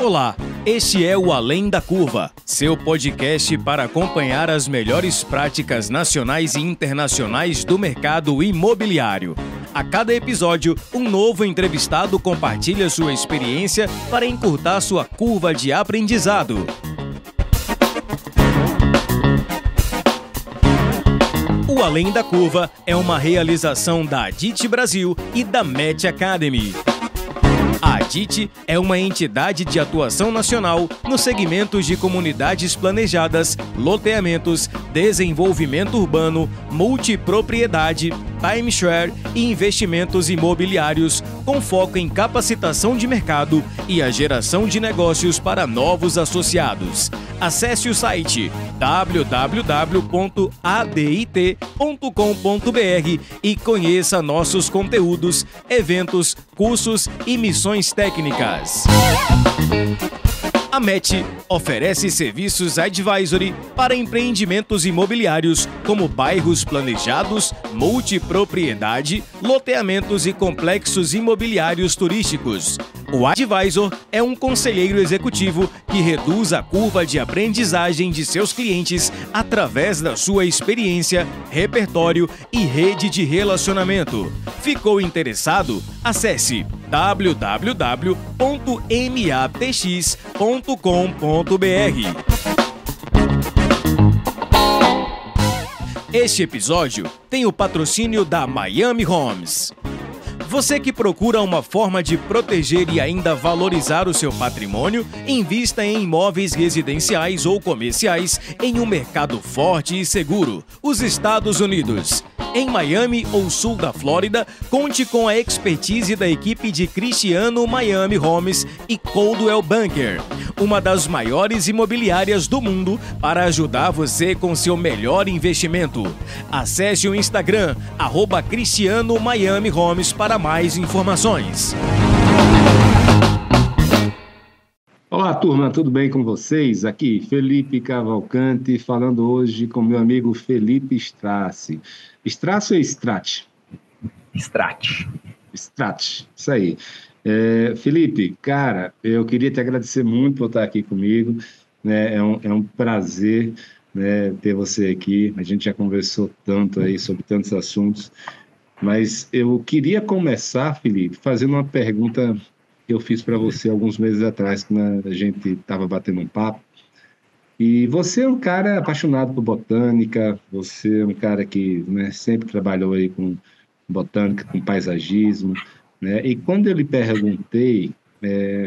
Olá, este é o Além da Curva, seu podcast para acompanhar as melhores práticas nacionais e internacionais do mercado imobiliário. A cada episódio, um novo entrevistado compartilha sua experiência para encurtar sua curva de aprendizado. O Além da Curva é uma realização da Adit Brasil e da Match Academy. A Adit é uma entidade de atuação nacional nos segmentos de comunidades planejadas, loteamentos, desenvolvimento urbano, multipropriedade, timeshare e investimentos imobiliários, com foco em capacitação de mercado e a geração de negócios para novos associados. Acesse o site www.adit.com.br e conheça nossos conteúdos, eventos, cursos e missões técnicas. A Match oferece serviços advisory para empreendimentos imobiliários como bairros planejados, multipropriedade, loteamentos e complexos imobiliários turísticos. O advisor é um conselheiro executivo que reduz a curva de aprendizagem de seus clientes através da sua experiência, repertório e rede de relacionamento. Ficou interessado? Acesse www.matx.com.br. Este episódio tem o patrocínio da Miami Homes. Você que procura uma forma de proteger e ainda valorizar o seu patrimônio, invista em imóveis residenciais ou comerciais em um mercado forte e seguro, os Estados Unidos. Em Miami ou sul da Flórida, conte com a expertise da equipe de Cristiano Miami Homes e Coldwell Banker, uma das maiores imobiliárias do mundo, para ajudar você com seu melhor investimento. Acesse o Instagram, @Cristiano Miami Homes, para mais informações. Olá, turma, tudo bem com vocês? Aqui, Felipe Cavalcante, falando hoje com meu amigo Felipe Strassi. Strassi ou Strat? Strat. Strat, isso aí. Felipe, cara, eu queria te agradecer muito por estar aqui comigo, né? É um prazer, né, ter você aqui. A gente já conversou tanto aí sobre tantos assuntos, mas eu queria começar, Felipe, fazendo uma pergunta que eu fiz para você alguns meses atrás, quando a gente estava batendo um papo. E você é um cara apaixonado por botânica, você é um cara que, né, sempre trabalhou aí com botânica, com paisagismo, né? E quando eu lhe perguntei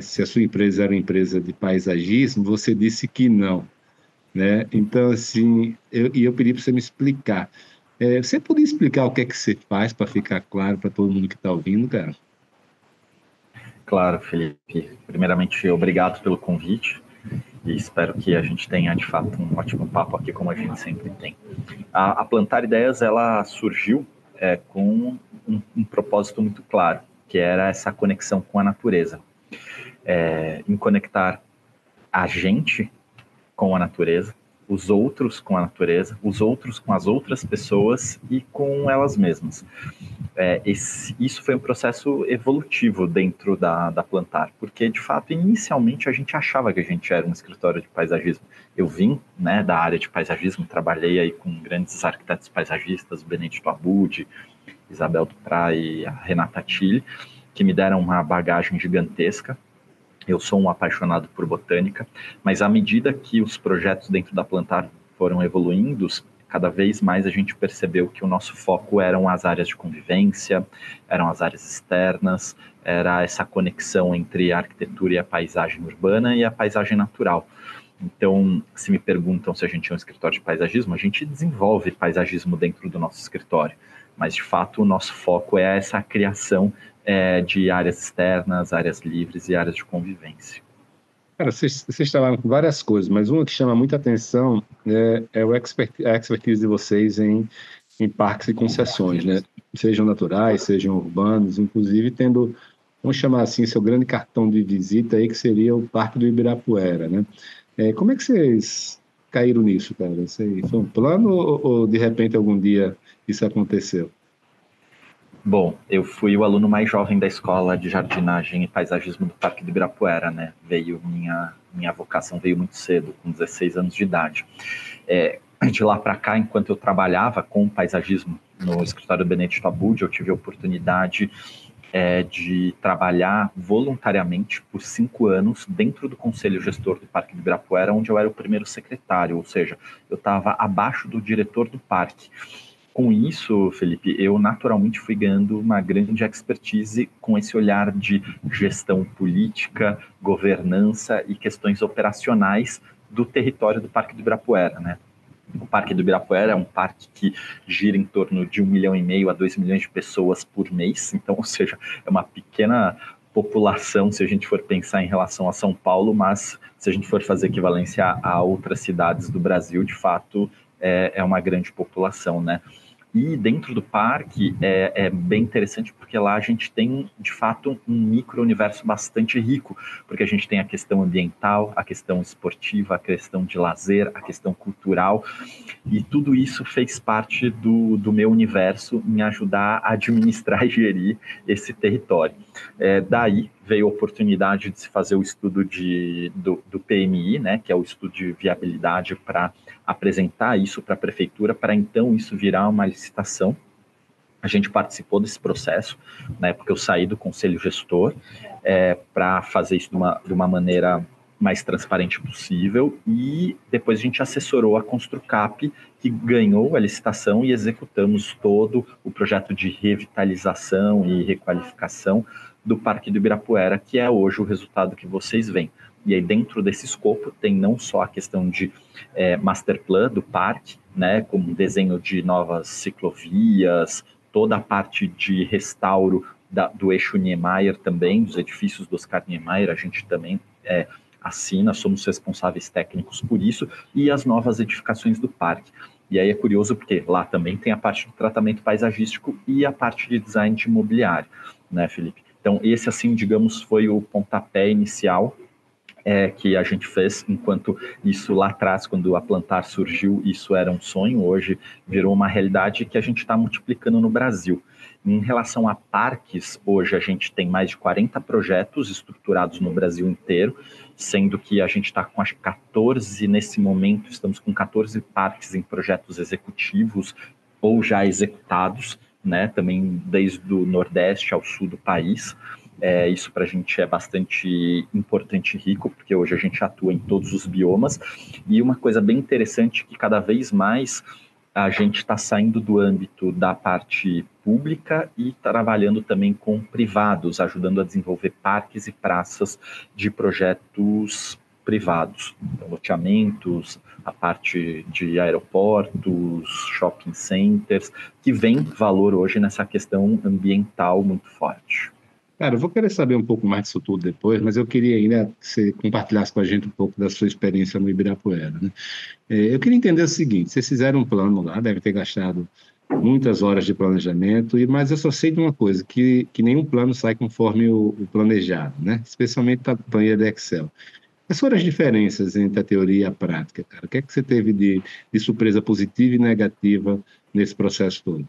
se a sua empresa era uma empresa de paisagismo, você disse que não, né? Então, assim, eu pedi para você me explicar. Você podia explicar o que é que você faz para ficar claro para todo mundo que está ouvindo, cara? Claro, Felipe. Primeiramente, obrigado pelo convite e espero que a gente tenha, de fato, um ótimo papo aqui, como a gente sempre tem. A Plantar Ideias, ela surgiu com um propósito muito claro, que era essa conexão com a natureza. Em conectar a gente com a natureza, os outros com a natureza, os outros com as outras pessoas e com elas mesmas. Isso foi um processo evolutivo dentro da Plantar, porque, de fato, inicialmente a gente achava que a gente era um escritório de paisagismo. Eu vim, né, da área de paisagismo, trabalhei aí com grandes arquitetos paisagistas, Benedito Abud, Isabel Duprat e a Renata Tilly, que me deram uma bagagem gigantesca. Eu sou um apaixonado por botânica, mas à medida que os projetos dentro da Plantar foram evoluindo, cada vez mais a gente percebeu que o nosso foco eram as áreas de convivência, eram as áreas externas, era essa conexão entre a arquitetura e a paisagem urbana e a paisagem natural. Então, se me perguntam se a gente é um escritório de paisagismo, a gente desenvolve paisagismo dentro do nosso escritório, mas de fato o nosso foco é essa criação de áreas externas, áreas livres e áreas de convivência. Cara, vocês trabalham com várias coisas, mas uma que chama muita atenção é a expertise de vocês em parques e concessões, né? Sejam naturais, sejam urbanos, inclusive tendo, vamos chamar assim, seu grande cartão de visita aí, que seria o Parque do Ibirapuera, né? Como é que vocês caíram nisso, cara? Isso aí foi um plano ou de repente algum dia isso aconteceu? Bom, eu fui o aluno mais jovem da Escola de Jardinagem e Paisagismo do Parque do Ibirapuera, né? Minha vocação veio muito cedo, com 16 anos de idade. De lá para cá, enquanto eu trabalhava com paisagismo no escritório do Benedito Abud, eu tive a oportunidade de trabalhar voluntariamente por 5 anos dentro do Conselho Gestor do Parque do Ibirapuera, onde eu era o primeiro secretário, ou seja, eu estava abaixo do diretor do parque. Com isso, Felipe, eu naturalmente fui ganhando uma grande expertise com esse olhar de gestão política, governança e questões operacionais do território do Parque do Ibirapuera, né? O Parque do Ibirapuera é um parque que gira em torno de 1,5 milhão a 2 milhões de pessoas por mês, então, ou seja, é uma pequena população se a gente for pensar em relação a São Paulo, mas se a gente for fazer equivalência a outras cidades do Brasil, de fato, é uma grande população, né? E dentro do parque é bem interessante porque lá a gente tem, de fato, um micro-universo bastante rico, porque a gente tem a questão ambiental, a questão esportiva, a questão de lazer, a questão cultural, e tudo isso fez parte do meu universo em ajudar a administrar e gerir esse território. Daí veio a oportunidade de se fazer o estudo do PMI, né, que é o estudo de viabilidade para apresentar isso para a prefeitura, para então isso virar uma licitação. A gente participou desse processo, na época eu saí do conselho gestor, para fazer isso de uma maneira mais transparente possível, e depois a gente assessorou a Construcap, que ganhou a licitação, e executamos todo o projeto de revitalização e requalificação do Parque do Ibirapuera, que é hoje o resultado que vocês veem. E aí dentro desse escopo tem não só a questão de master plan do parque, né, como desenho de novas ciclovias, toda a parte de restauro do eixo Niemeyer também, dos edifícios do Oscar Niemeyer, a gente também assina, somos responsáveis técnicos por isso, e as novas edificações do parque. E aí é curioso porque lá também tem a parte do tratamento paisagístico e a parte de design de imobiliário, né, Felipe? Então esse, assim, digamos, foi o pontapé inicial que a gente fez, enquanto isso lá atrás, quando a Plantar surgiu, isso era um sonho, hoje virou uma realidade que a gente está multiplicando no Brasil. Em relação a parques, hoje a gente tem mais de 40 projetos estruturados no Brasil inteiro, sendo que a gente está com acho 14 nesse momento, estamos com 14 parques em projetos executivos ou já executados, né, também desde o Nordeste ao Sul do país. Isso para a gente é bastante importante e rico, porque hoje a gente atua em todos os biomas, e uma coisa bem interessante que cada vez mais a gente está saindo do âmbito da parte pública e trabalhando também com privados, ajudando a desenvolver parques e praças de projetos privados, então, loteamentos, a parte de aeroportos, shopping centers, que vem valor hoje nessa questão ambiental muito forte. Cara, eu vou querer saber um pouco mais disso tudo depois, mas eu queria ainda que você compartilhasse com a gente um pouco da sua experiência no Ibirapuera, né? Eu queria entender o seguinte: vocês fizeram um plano lá, devem ter gastado muitas horas de planejamento, mas eu só sei de uma coisa, que nenhum plano sai conforme o planejado, né? Especialmente a planilha de Excel. Quais foram as diferenças entre a teoria e a prática, cara? O que é que você teve de surpresa positiva e negativa nesse processo todo?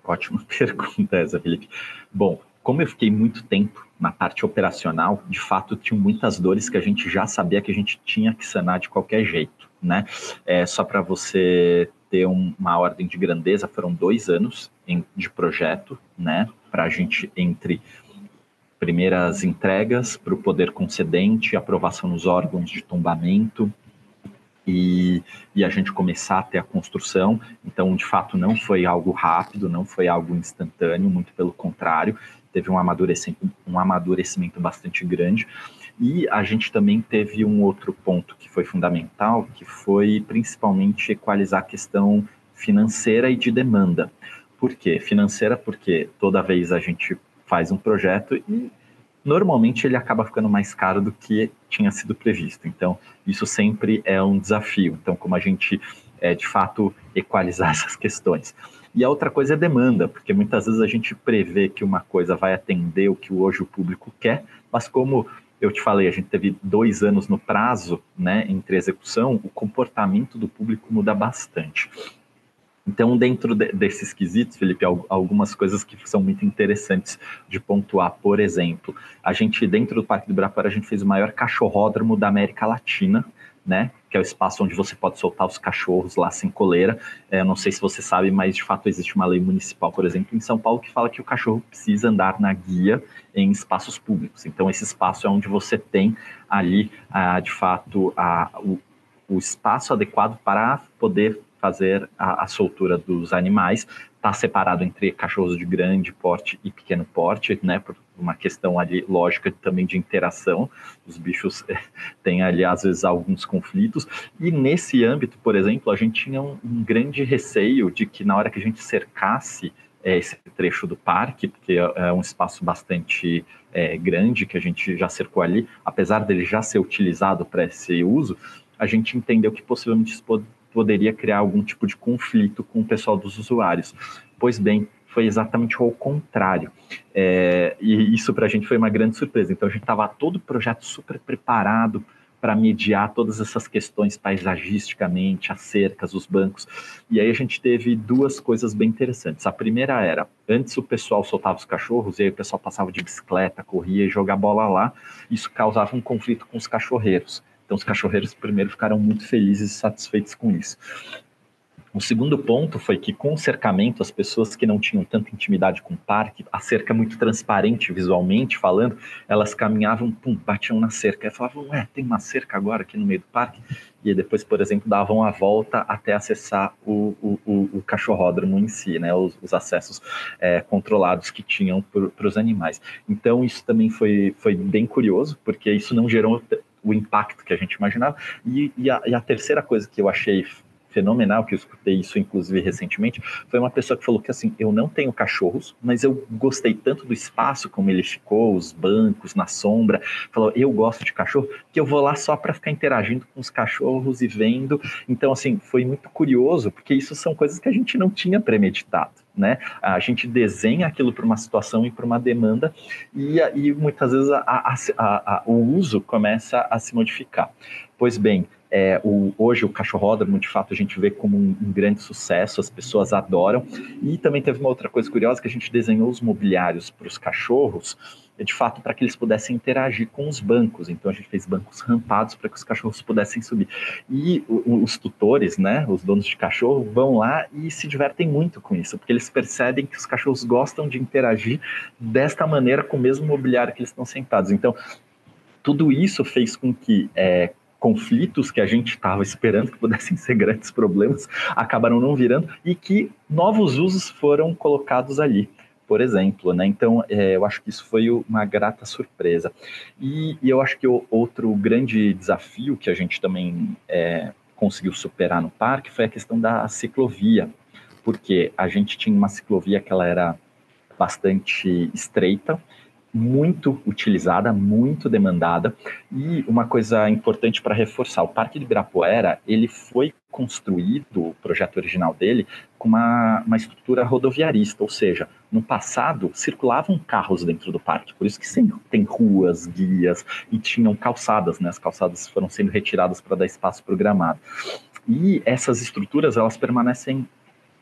Ótima pergunta essa, Felipe. Bom, como eu fiquei muito tempo na parte operacional, de fato, tinham muitas dores que a gente já sabia que a gente tinha que sanar de qualquer jeito, né? Só para você ter uma ordem de grandeza, foram 2 anos de projeto, né? Para a gente, entre primeiras entregas para o poder concedente, aprovação nos órgãos de tombamento, e a gente começar a ter a construção. Então, de fato, não foi algo rápido, não foi algo instantâneo, muito pelo contrário, teve um amadurecimento bastante grande. E a gente também teve um outro ponto que foi fundamental, que foi principalmente equalizar a questão financeira e de demanda. Por quê? Financeira porque toda vez a gente faz um projeto e normalmente ele acaba ficando mais caro do que tinha sido previsto. Então, isso sempre é um desafio. Então, como a gente, de fato, equalizar essas questões. E a outra coisa é demanda, porque muitas vezes a gente prevê que uma coisa vai atender o que hoje o público quer, mas como eu te falei, a gente teve 2 anos no prazo, né, entre execução, o comportamento do público muda bastante. Então, dentro desses quesitos, Felipe, algumas coisas que são muito interessantes de pontuar. Por exemplo, a gente, dentro do Parque do Ibirapuera, a gente fez o maior cachorródromo da América Latina, né? Que é o espaço onde você pode soltar os cachorros lá sem coleira. Não sei se você sabe, mas de fato existe uma lei municipal, por exemplo, em São Paulo, que fala que o cachorro precisa andar na guia em espaços públicos. Então, esse espaço é onde você tem ali, de fato, o espaço adequado para poder fazer a soltura dos animais. Está separado entre cachorros de grande porte e pequeno porte, né, por uma questão ali lógica também de interação. Os bichos têm ali, às vezes, alguns conflitos. E nesse âmbito, por exemplo, a gente tinha um grande receio de que na hora que a gente cercasse esse trecho do parque, porque é um espaço bastante grande que a gente já cercou ali, apesar dele já ser utilizado para esse uso, a gente entendeu que possivelmente isso poderia criar algum tipo de conflito com o pessoal dos usuários. Pois bem, foi exatamente ao contrário. E isso para a gente foi uma grande surpresa. Então a gente estava todo o projeto super preparado para mediar todas essas questões paisagisticamente, as cercas, os bancos. E aí a gente teve duas coisas bem interessantes. A primeira era, antes o pessoal soltava os cachorros, e aí o pessoal passava de bicicleta, corria e jogava bola lá. Isso causava um conflito com os cachorreiros. Então, os cachorreiros primeiro ficaram muito felizes e satisfeitos com isso. O segundo ponto foi que, com o cercamento, as pessoas que não tinham tanta intimidade com o parque, a cerca muito transparente visualmente falando, elas caminhavam, batiam na cerca. E falavam, tem uma cerca agora aqui no meio do parque? E depois, por exemplo, davam a volta até acessar o cachorródromo em si, né? Os acessos controlados que tinham para os animais. Então, isso também foi bem curioso, porque isso não gerou o impacto que a gente imaginava. E a terceira coisa que eu achei fenomenal, que eu escutei isso inclusive recentemente, foi uma pessoa que falou que assim, eu não tenho cachorros, mas eu gostei tanto do espaço como ele ficou, os bancos na sombra, falou, eu gosto de cachorro, que eu vou lá só para ficar interagindo com os cachorros e vendo. Então assim, foi muito curioso, porque isso são coisas que a gente não tinha premeditado, né? A gente desenha aquilo para uma situação e para uma demanda, e muitas vezes o uso começa a se modificar. Pois bem, hoje o cachorródromo, de fato, a gente vê como um grande sucesso, as pessoas adoram. E também teve uma outra coisa curiosa, que a gente desenhou os mobiliários para os cachorros, de fato, para que eles pudessem interagir com os bancos. Então, a gente fez bancos rampados para que os cachorros pudessem subir. E os tutores, né, os donos de cachorro, vão lá e se divertem muito com isso, porque eles percebem que os cachorros gostam de interagir desta maneira com o mesmo mobiliário que eles estão sentados. Então, tudo isso fez com que conflitos que a gente estava esperando que pudessem ser grandes problemas acabaram não virando, e que novos usos foram colocados ali, por exemplo, né? Então, eu acho que isso foi uma grata surpresa. E eu acho que o outro grande desafio que a gente também conseguiu superar no parque foi a questão da ciclovia, porque a gente tinha uma ciclovia que ela era bastante estreita, muito utilizada, muito demandada. E uma coisa importante para reforçar, o Parque de Ibirapuera, ele foi construído, o projeto original dele, com uma estrutura rodoviarista, ou seja, no passado circulavam carros dentro do parque, por isso que sempre tem ruas, guias, e tinham calçadas, né? As calçadas foram sendo retiradas para dar espaço para o gramado. E essas estruturas, elas permanecem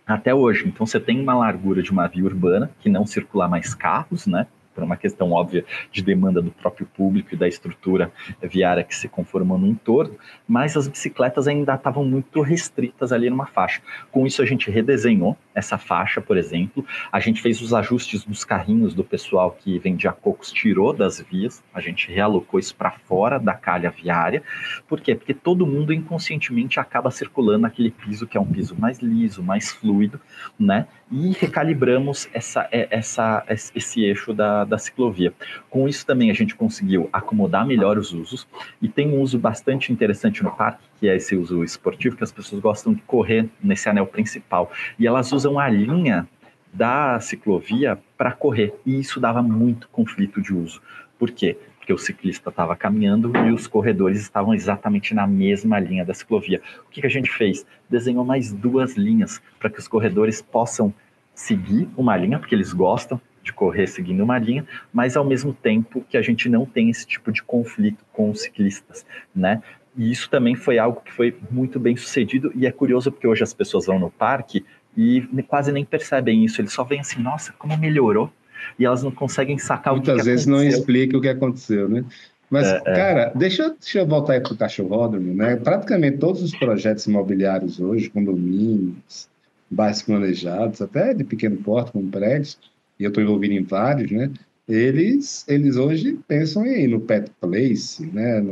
até hoje. Então você tem uma largura de uma via urbana, que não circula mais carros, né? Por uma questão óbvia de demanda do próprio público e da estrutura viária que se conformou no entorno, mas as bicicletas ainda estavam muito restritas ali numa faixa. Com isso a gente redesenhou essa faixa, por exemplo, a gente fez os ajustes dos carrinhos do pessoal que vendia cocos, tirou das vias, a gente realocou isso para fora da calha viária. Por quê? Porque todo mundo inconscientemente acaba circulando naquele piso que é um piso mais liso, mais fluido, né? E recalibramos esse eixo da ciclovia. Com isso também a gente conseguiu acomodar melhor os usos, e tem um uso bastante interessante no parque, que é esse uso esportivo, que as pessoas gostam de correr nesse anel principal, e elas usam a linha da ciclovia para correr, e isso dava muito conflito de uso. Por quê? Porque o ciclista estava caminhando e os corredores estavam exatamente na mesma linha da ciclovia. O que a gente fez? Desenhou mais 2 linhas para que os corredores possam seguir uma linha, porque eles gostam de correr seguindo uma linha, mas ao mesmo tempo que a gente não tem esse tipo de conflito com os ciclistas, né? E isso também foi algo que foi muito bem sucedido, e é curioso porque hoje as pessoas vão no parque e quase nem percebem isso. Eles só veem assim, nossa, como melhorou, e elas não conseguem sacar o que Muitas vezes não aconteceu. explica o que aconteceu, né? Mas, cara, deixa eu voltar aí para o cachorródromo, né? Praticamente todos os projetos imobiliários hoje, condomínios, bairros planejados, até de pequeno porte, como prédios, e eu estou envolvido em vários, né? Eles hoje pensam aí no pet place, né?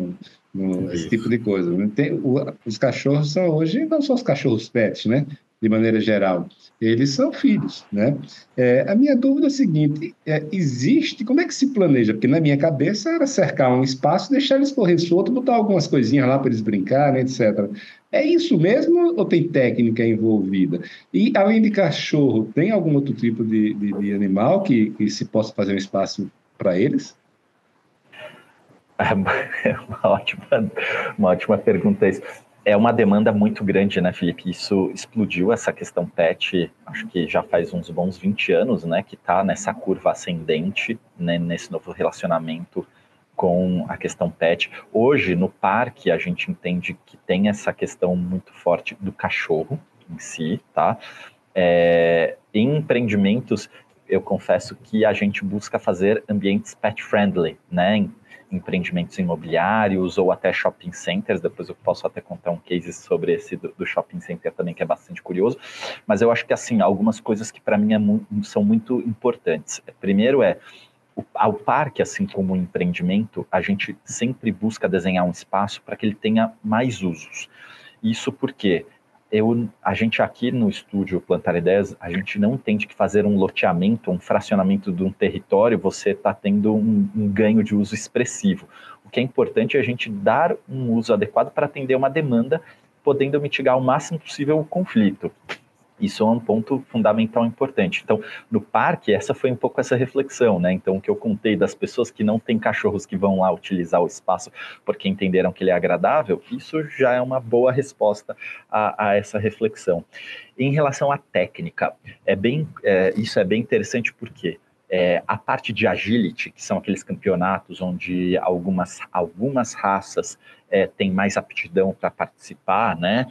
Esse tipo Isso. de coisa, né? Os cachorros são hoje, não só os cachorros pets, né? De maneira geral, eles são filhos, né? A minha dúvida é a seguinte: como é que se planeja? Porque na minha cabeça era cercar um espaço, deixar eles correr solto, botar algumas coisinhas lá para eles brincarem, etc. É isso mesmo ou tem técnica envolvida? E além de cachorro, tem algum outro tipo de animal que se possa fazer um espaço para eles? É uma ótima pergunta isso. É uma demanda muito grande, né, Felipe? Isso explodiu, essa questão pet, acho que já faz uns bons 20 anos, né, que está nessa curva ascendente, né, nesse novo relacionamento com a questão pet. Hoje, no parque, a gente entende que tem essa questão muito forte do cachorro em si, tá? Em empreendimentos, eu confesso que a gente busca fazer ambientes pet-friendly, né? Empreendimentos imobiliários ou até shopping centers. Depois eu posso até contar um case sobre esse do shopping center também, que é bastante curioso. Mas eu acho que, assim, algumas coisas que para mim são muito importantes. Primeiro ao parque, assim como o empreendimento, a gente sempre busca desenhar um espaço para que ele tenha mais usos. Isso porque a gente aqui no estúdio Plantar Ideias, a gente não entende que fazer um loteamento, um fracionamento de um território, você está tendo um ganho de uso expressivo. O que é importante é a gente dar um uso adequado para atender uma demanda, podendo mitigar o máximo possível o conflito. Isso é um ponto fundamental importante. Então, no parque, essa foi um pouco essa reflexão, né? Então, o que eu contei das pessoas que não têm cachorros que vão lá utilizar o espaço porque entenderam que ele é agradável, isso já é uma boa resposta a essa reflexão. Em relação à técnica, isso é bem interessante porque a parte de agility, que são aqueles campeonatos onde algumas raças têm mais aptidão para participar, né?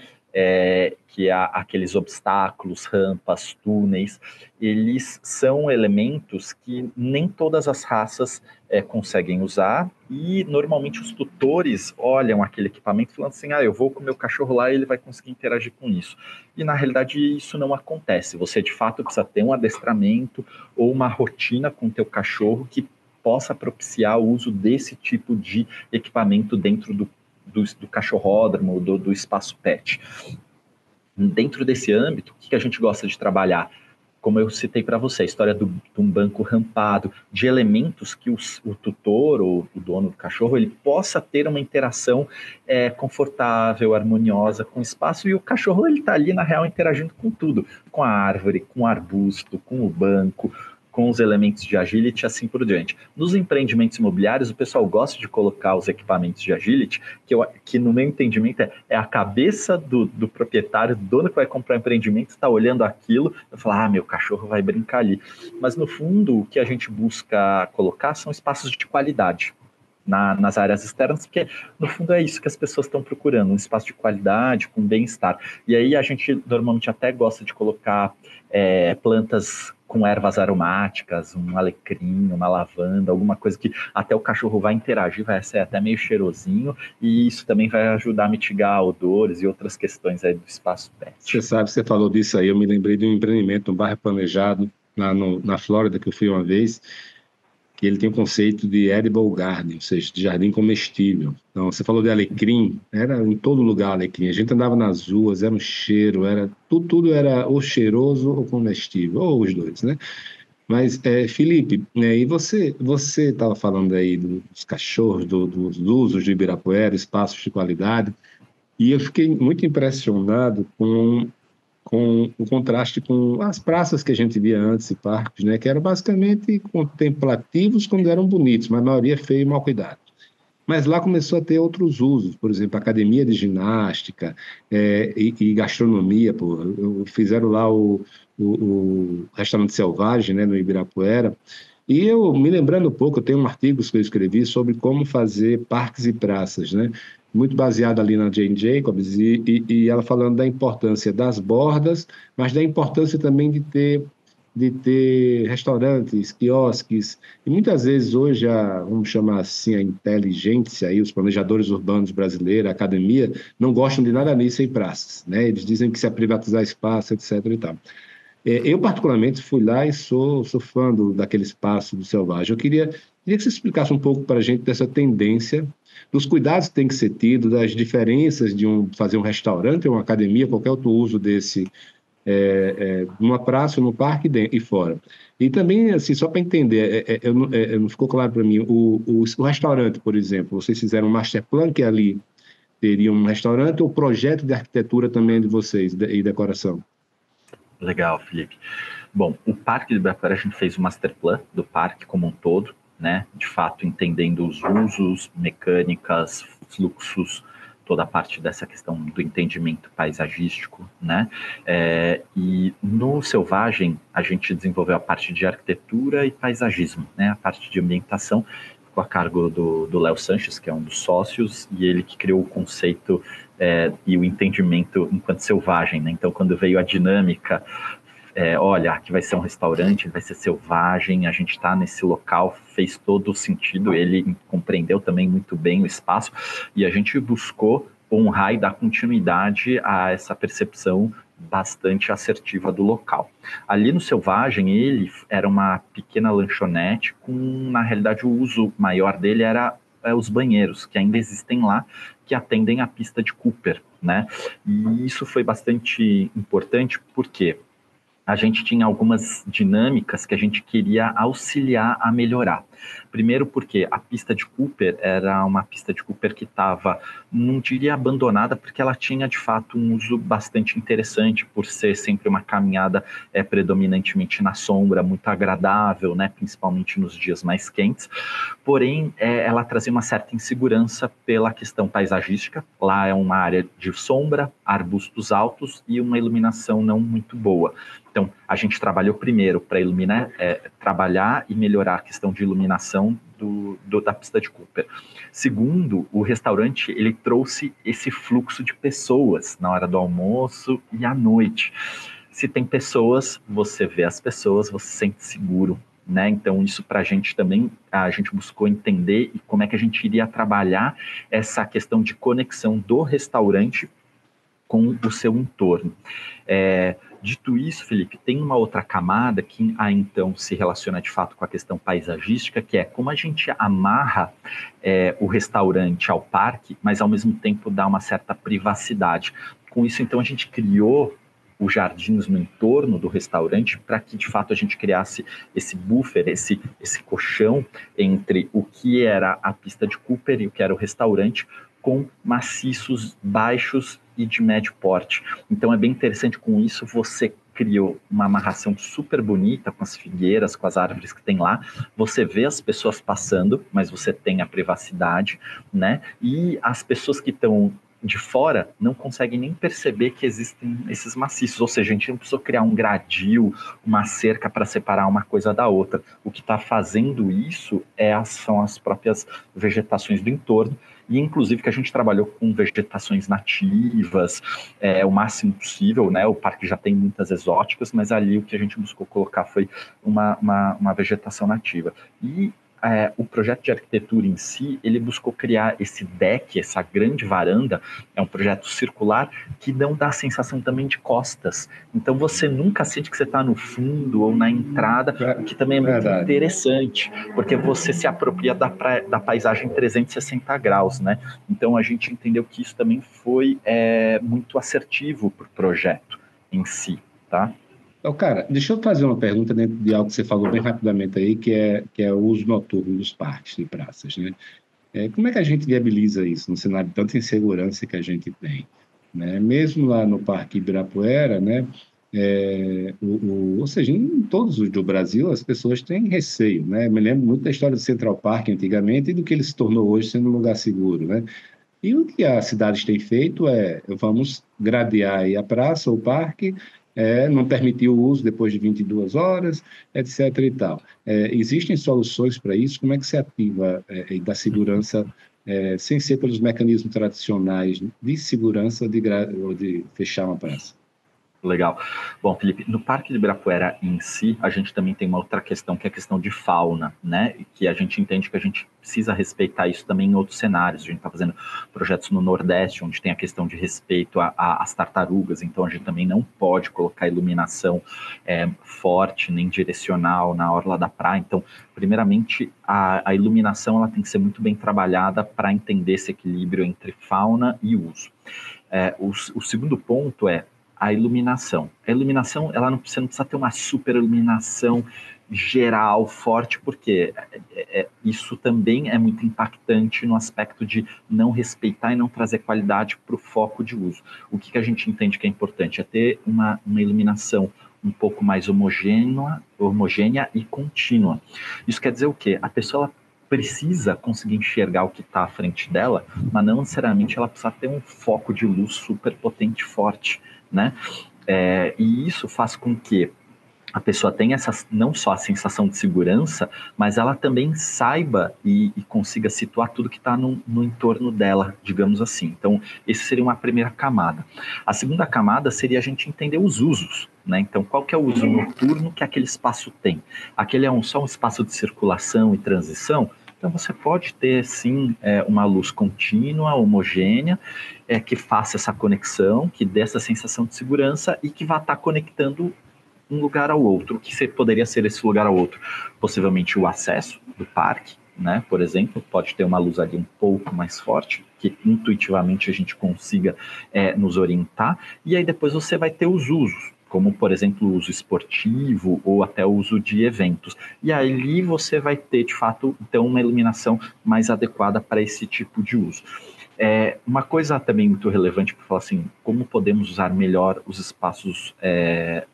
Que há aqueles obstáculos, rampas, túneis, eles são elementos que nem todas as raças conseguem usar, e normalmente os tutores olham aquele equipamento falando assim, eu vou com o meu cachorro lá e ele vai conseguir interagir com isso. E na realidade isso não acontece, você de fato precisa ter um adestramento ou uma rotina com o teu cachorro que possa propiciar o uso desse tipo de equipamento dentro do cachorródromo, do espaço pet. Dentro desse âmbito, o que a gente gosta de trabalhar? Como eu citei para você, a história de um banco rampado, de elementos que o tutor ou o dono do cachorro ele possa ter uma interação confortável, harmoniosa com o espaço, e o cachorro ele está ali, na real, interagindo com tudo, com a árvore, com o arbusto, com o banco, com os elementos de agility, assim por diante. Nos empreendimentos imobiliários, o pessoal gosta de colocar os equipamentos de agility, que no meu entendimento é a cabeça do proprietário, do dono que vai comprar o empreendimento, está olhando aquilo e fala, meu cachorro vai brincar ali. Mas no fundo, o que a gente busca colocar são espaços de qualidade nas áreas externas, porque no fundo é isso que as pessoas estão procurando, um espaço de qualidade, com bem-estar. E aí a gente normalmente até gosta de colocar plantas com ervas aromáticas, um alecrim, uma lavanda, alguma coisa que até o cachorro vai interagir, vai ser até meio cheirosinho, e isso também vai ajudar a mitigar odores e outras questões aí do espaço pet. Você sabe, você falou disso aí, eu me lembrei de um empreendimento, um bairro planejado, lá na Flórida, que eu fui uma vez, que ele tem o conceito de edible garden, ou seja, de jardim comestível. Então, você falou de alecrim, era em todo lugar alecrim. A gente andava nas ruas, era um cheiro, tudo era ou cheiroso ou comestível, ou os dois, né? Mas, Felipe, e você estava falando aí dos cachorros, dos usos de Ibirapuera, espaços de qualidade, e eu fiquei muito impressionado com o contraste com as praças que a gente via antes e parques, né, que eram basicamente contemplativos quando eram bonitos, mas a maioria feio e mal cuidado. Mas lá começou a ter outros usos, por exemplo, academia de ginástica e gastronomia. Fizeram lá o restaurante Selvagem, né, no Ibirapuera, E eu, me lembrando um pouco, eu tenho um artigo que eu escrevi sobre como fazer parques e praças, né? Muito baseado ali na Jane Jacobs, e ela falando da importância das bordas, mas da importância também de ter restaurantes, quiosques, e muitas vezes hoje, vamos chamar assim, a inteligência, aí, os planejadores urbanos brasileiros, a academia, não gostam de nada nisso em praças, né? Eles dizem que se é privatizar espaço, etc. e tal. Eu, particularmente, fui lá e sou fã daquele espaço do Selvagem. Queria que você explicasse um pouco para a gente dessa tendência, dos cuidados que tem que ser tido, das diferenças de fazer um restaurante ou uma academia, qualquer outro uso desse, numa praça, no parque e fora. E também, assim, só para entender, não ficou claro para mim, o restaurante, por exemplo, vocês fizeram um master plan que ali teria um restaurante ou projeto de arquitetura também de vocês e decoração? Legal, Felipe. Bom, o Parque de Ibirapuera, a gente fez o master plan do parque como um todo, né? De fato, entendendo os usos, mecânicas, fluxos, toda a parte dessa questão do entendimento paisagístico, né? E no Selvagem, a gente desenvolveu a parte de arquitetura e paisagismo, né? A parte de ambientação ficou a cargo do Léo Sanches, que é um dos sócios, e ele que criou o conceito e o entendimento enquanto selvagem, né? Então, quando veio a dinâmica, olha, aqui vai ser um restaurante, vai ser selvagem, a gente está nesse local, fez todo o sentido, ele compreendeu também muito bem o espaço, e a gente buscou honrar e dar continuidade a essa percepção bastante assertiva do local. Ali no Selvagem, ele era uma pequena lanchonete com, na realidade, o uso maior dele era os banheiros, que ainda existem lá, que atendem a pista de Cooper, né? E isso foi bastante importante, porque a gente tinha algumas dinâmicas que a gente queria auxiliar a melhorar. Primeiro porque a pista de Cooper era uma pista de Cooper que estava, não diria abandonada, porque ela tinha de fato um uso bastante interessante, por ser sempre uma caminhada predominantemente na sombra, muito agradável, né, principalmente nos dias mais quentes. Porém, ela trazia uma certa insegurança pela questão paisagística. Lá é uma área de sombra, arbustos altos e uma iluminação não muito boa. Então, a gente trabalhou primeiro para iluminar, trabalhar e melhorar a questão de iluminação da pista de Cooper. Segundo, o restaurante ele trouxe esse fluxo de pessoas na hora do almoço e à noite. Se tem pessoas, você vê as pessoas, você se sente seguro, né? Então, isso para a gente também, a gente buscou entender e como é que a gente iria trabalhar essa questão de conexão do restaurante com o seu entorno. Dito isso, Felipe, tem uma outra camada que então se relaciona de fato com a questão paisagística, que é como a gente amarra o restaurante ao parque, mas ao mesmo tempo dá uma certa privacidade. Com isso, então, a gente criou os jardins no entorno do restaurante para que, de fato, a gente criasse esse buffer, esse colchão entre o que era a pista de Cooper e o que era o restaurante, com maciços baixos e de médio porte. Então é bem interessante, com isso você criou uma amarração super bonita com as figueiras, com as árvores que tem lá, você vê as pessoas passando, mas você tem a privacidade, né? E as pessoas que estão de fora não conseguem nem perceber que existem esses maciços, ou seja, a gente não precisou criar um gradil, uma cerca para separar uma coisa da outra. O que está fazendo isso são as próprias vegetações do entorno, e inclusive que a gente trabalhou com vegetações nativas, o máximo possível, né? O parque já tem muitas exóticas, mas ali o que a gente buscou colocar foi uma vegetação nativa. E o projeto de arquitetura em si, ele buscou criar esse deck, essa grande varanda, é um projeto circular que não dá a sensação também de costas. Então você nunca sente que você está no fundo ou na entrada, o que também é muito interessante, porque você se apropria da paisagem 360 graus, né? Então a gente entendeu que isso também foi muito assertivo para o projeto em si, tá? Então, cara, deixa eu fazer uma pergunta dentro de algo que você falou bem rapidamente aí, que é o uso noturno dos parques e praças, né? Como é que a gente viabiliza isso no cenário de tanta insegurança que a gente tem, né? Mesmo lá no Parque Ibirapuera, né? Ou seja, em todos os do Brasil, as pessoas têm receio, né? Me lembro muito da história do Central Park antigamente e do que ele se tornou hoje sendo um lugar seguro, né? E o que as cidades têm feito vamos gradear aí a praça ou o parque não permitir o uso depois de 22 horas, etc. e tal. Existem soluções para isso? Como é que se ativa e dá segurança sem ser pelos mecanismos tradicionais de segurança ou de fechar uma praça? Legal. Bom, Felipe, no Parque de Ibirapuera em si, a gente também tem uma outra questão, que é a questão de fauna, né? E que a gente entende que a gente precisa respeitar isso também em outros cenários. A gente está fazendo projetos no Nordeste, onde tem a questão de respeito às tartarugas, então a gente também não pode colocar iluminação forte, nem direcional na orla da praia. Então, primeiramente, a iluminação ela tem que ser muito bem trabalhada para entender esse equilíbrio entre fauna e uso. O segundo ponto é a iluminação. A iluminação, você não precisa ter uma super iluminação geral, forte, porque isso também é muito impactante no aspecto de não respeitar e não trazer qualidade para o foco de uso. O que a gente entende que é importante é ter uma iluminação um pouco mais homogênea e contínua. Isso quer dizer o quê? A pessoa precisa conseguir enxergar o que está à frente dela, mas não necessariamente ela precisa ter um foco de luz super potente, forte, né? E isso faz com que a pessoa tenha não só a sensação de segurança, mas ela também saiba e consiga situar tudo que está no entorno dela, digamos assim. Então, essa seria uma primeira camada. A segunda camada seria a gente entender os usos, né? Então, qual que é o uso noturno que aquele espaço tem? Aquele é só um espaço de circulação e transição? Então, você pode ter, sim, uma luz contínua, homogênea, que faça essa conexão, que dê essa sensação de segurança e que vá estar conectando um lugar ao outro. O que poderia ser esse lugar ao outro? Possivelmente o acesso do parque, né? Por exemplo, pode ter uma luz ali um pouco mais forte, que intuitivamente a gente consiga nos orientar, e aí depois você vai ter os usos, como, por exemplo, o uso esportivo ou até o uso de eventos. E ali você vai ter, de fato, então, uma iluminação mais adequada para esse tipo de uso. Uma coisa também muito relevante para falar assim, como podemos usar melhor os espaços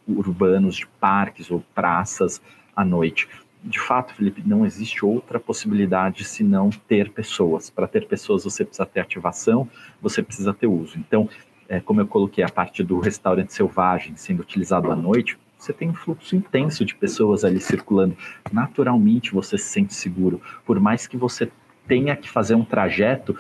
urbanos de parques ou praças à noite. De fato, Felipe, não existe outra possibilidade senão ter pessoas. Para ter pessoas, você precisa ter ativação, você precisa ter uso. Então, como eu coloquei a parte do restaurante selvagem sendo utilizado à noite, você tem um fluxo intenso de pessoas ali circulando. Naturalmente, você se sente seguro. Por mais que você tenha que fazer um trajeto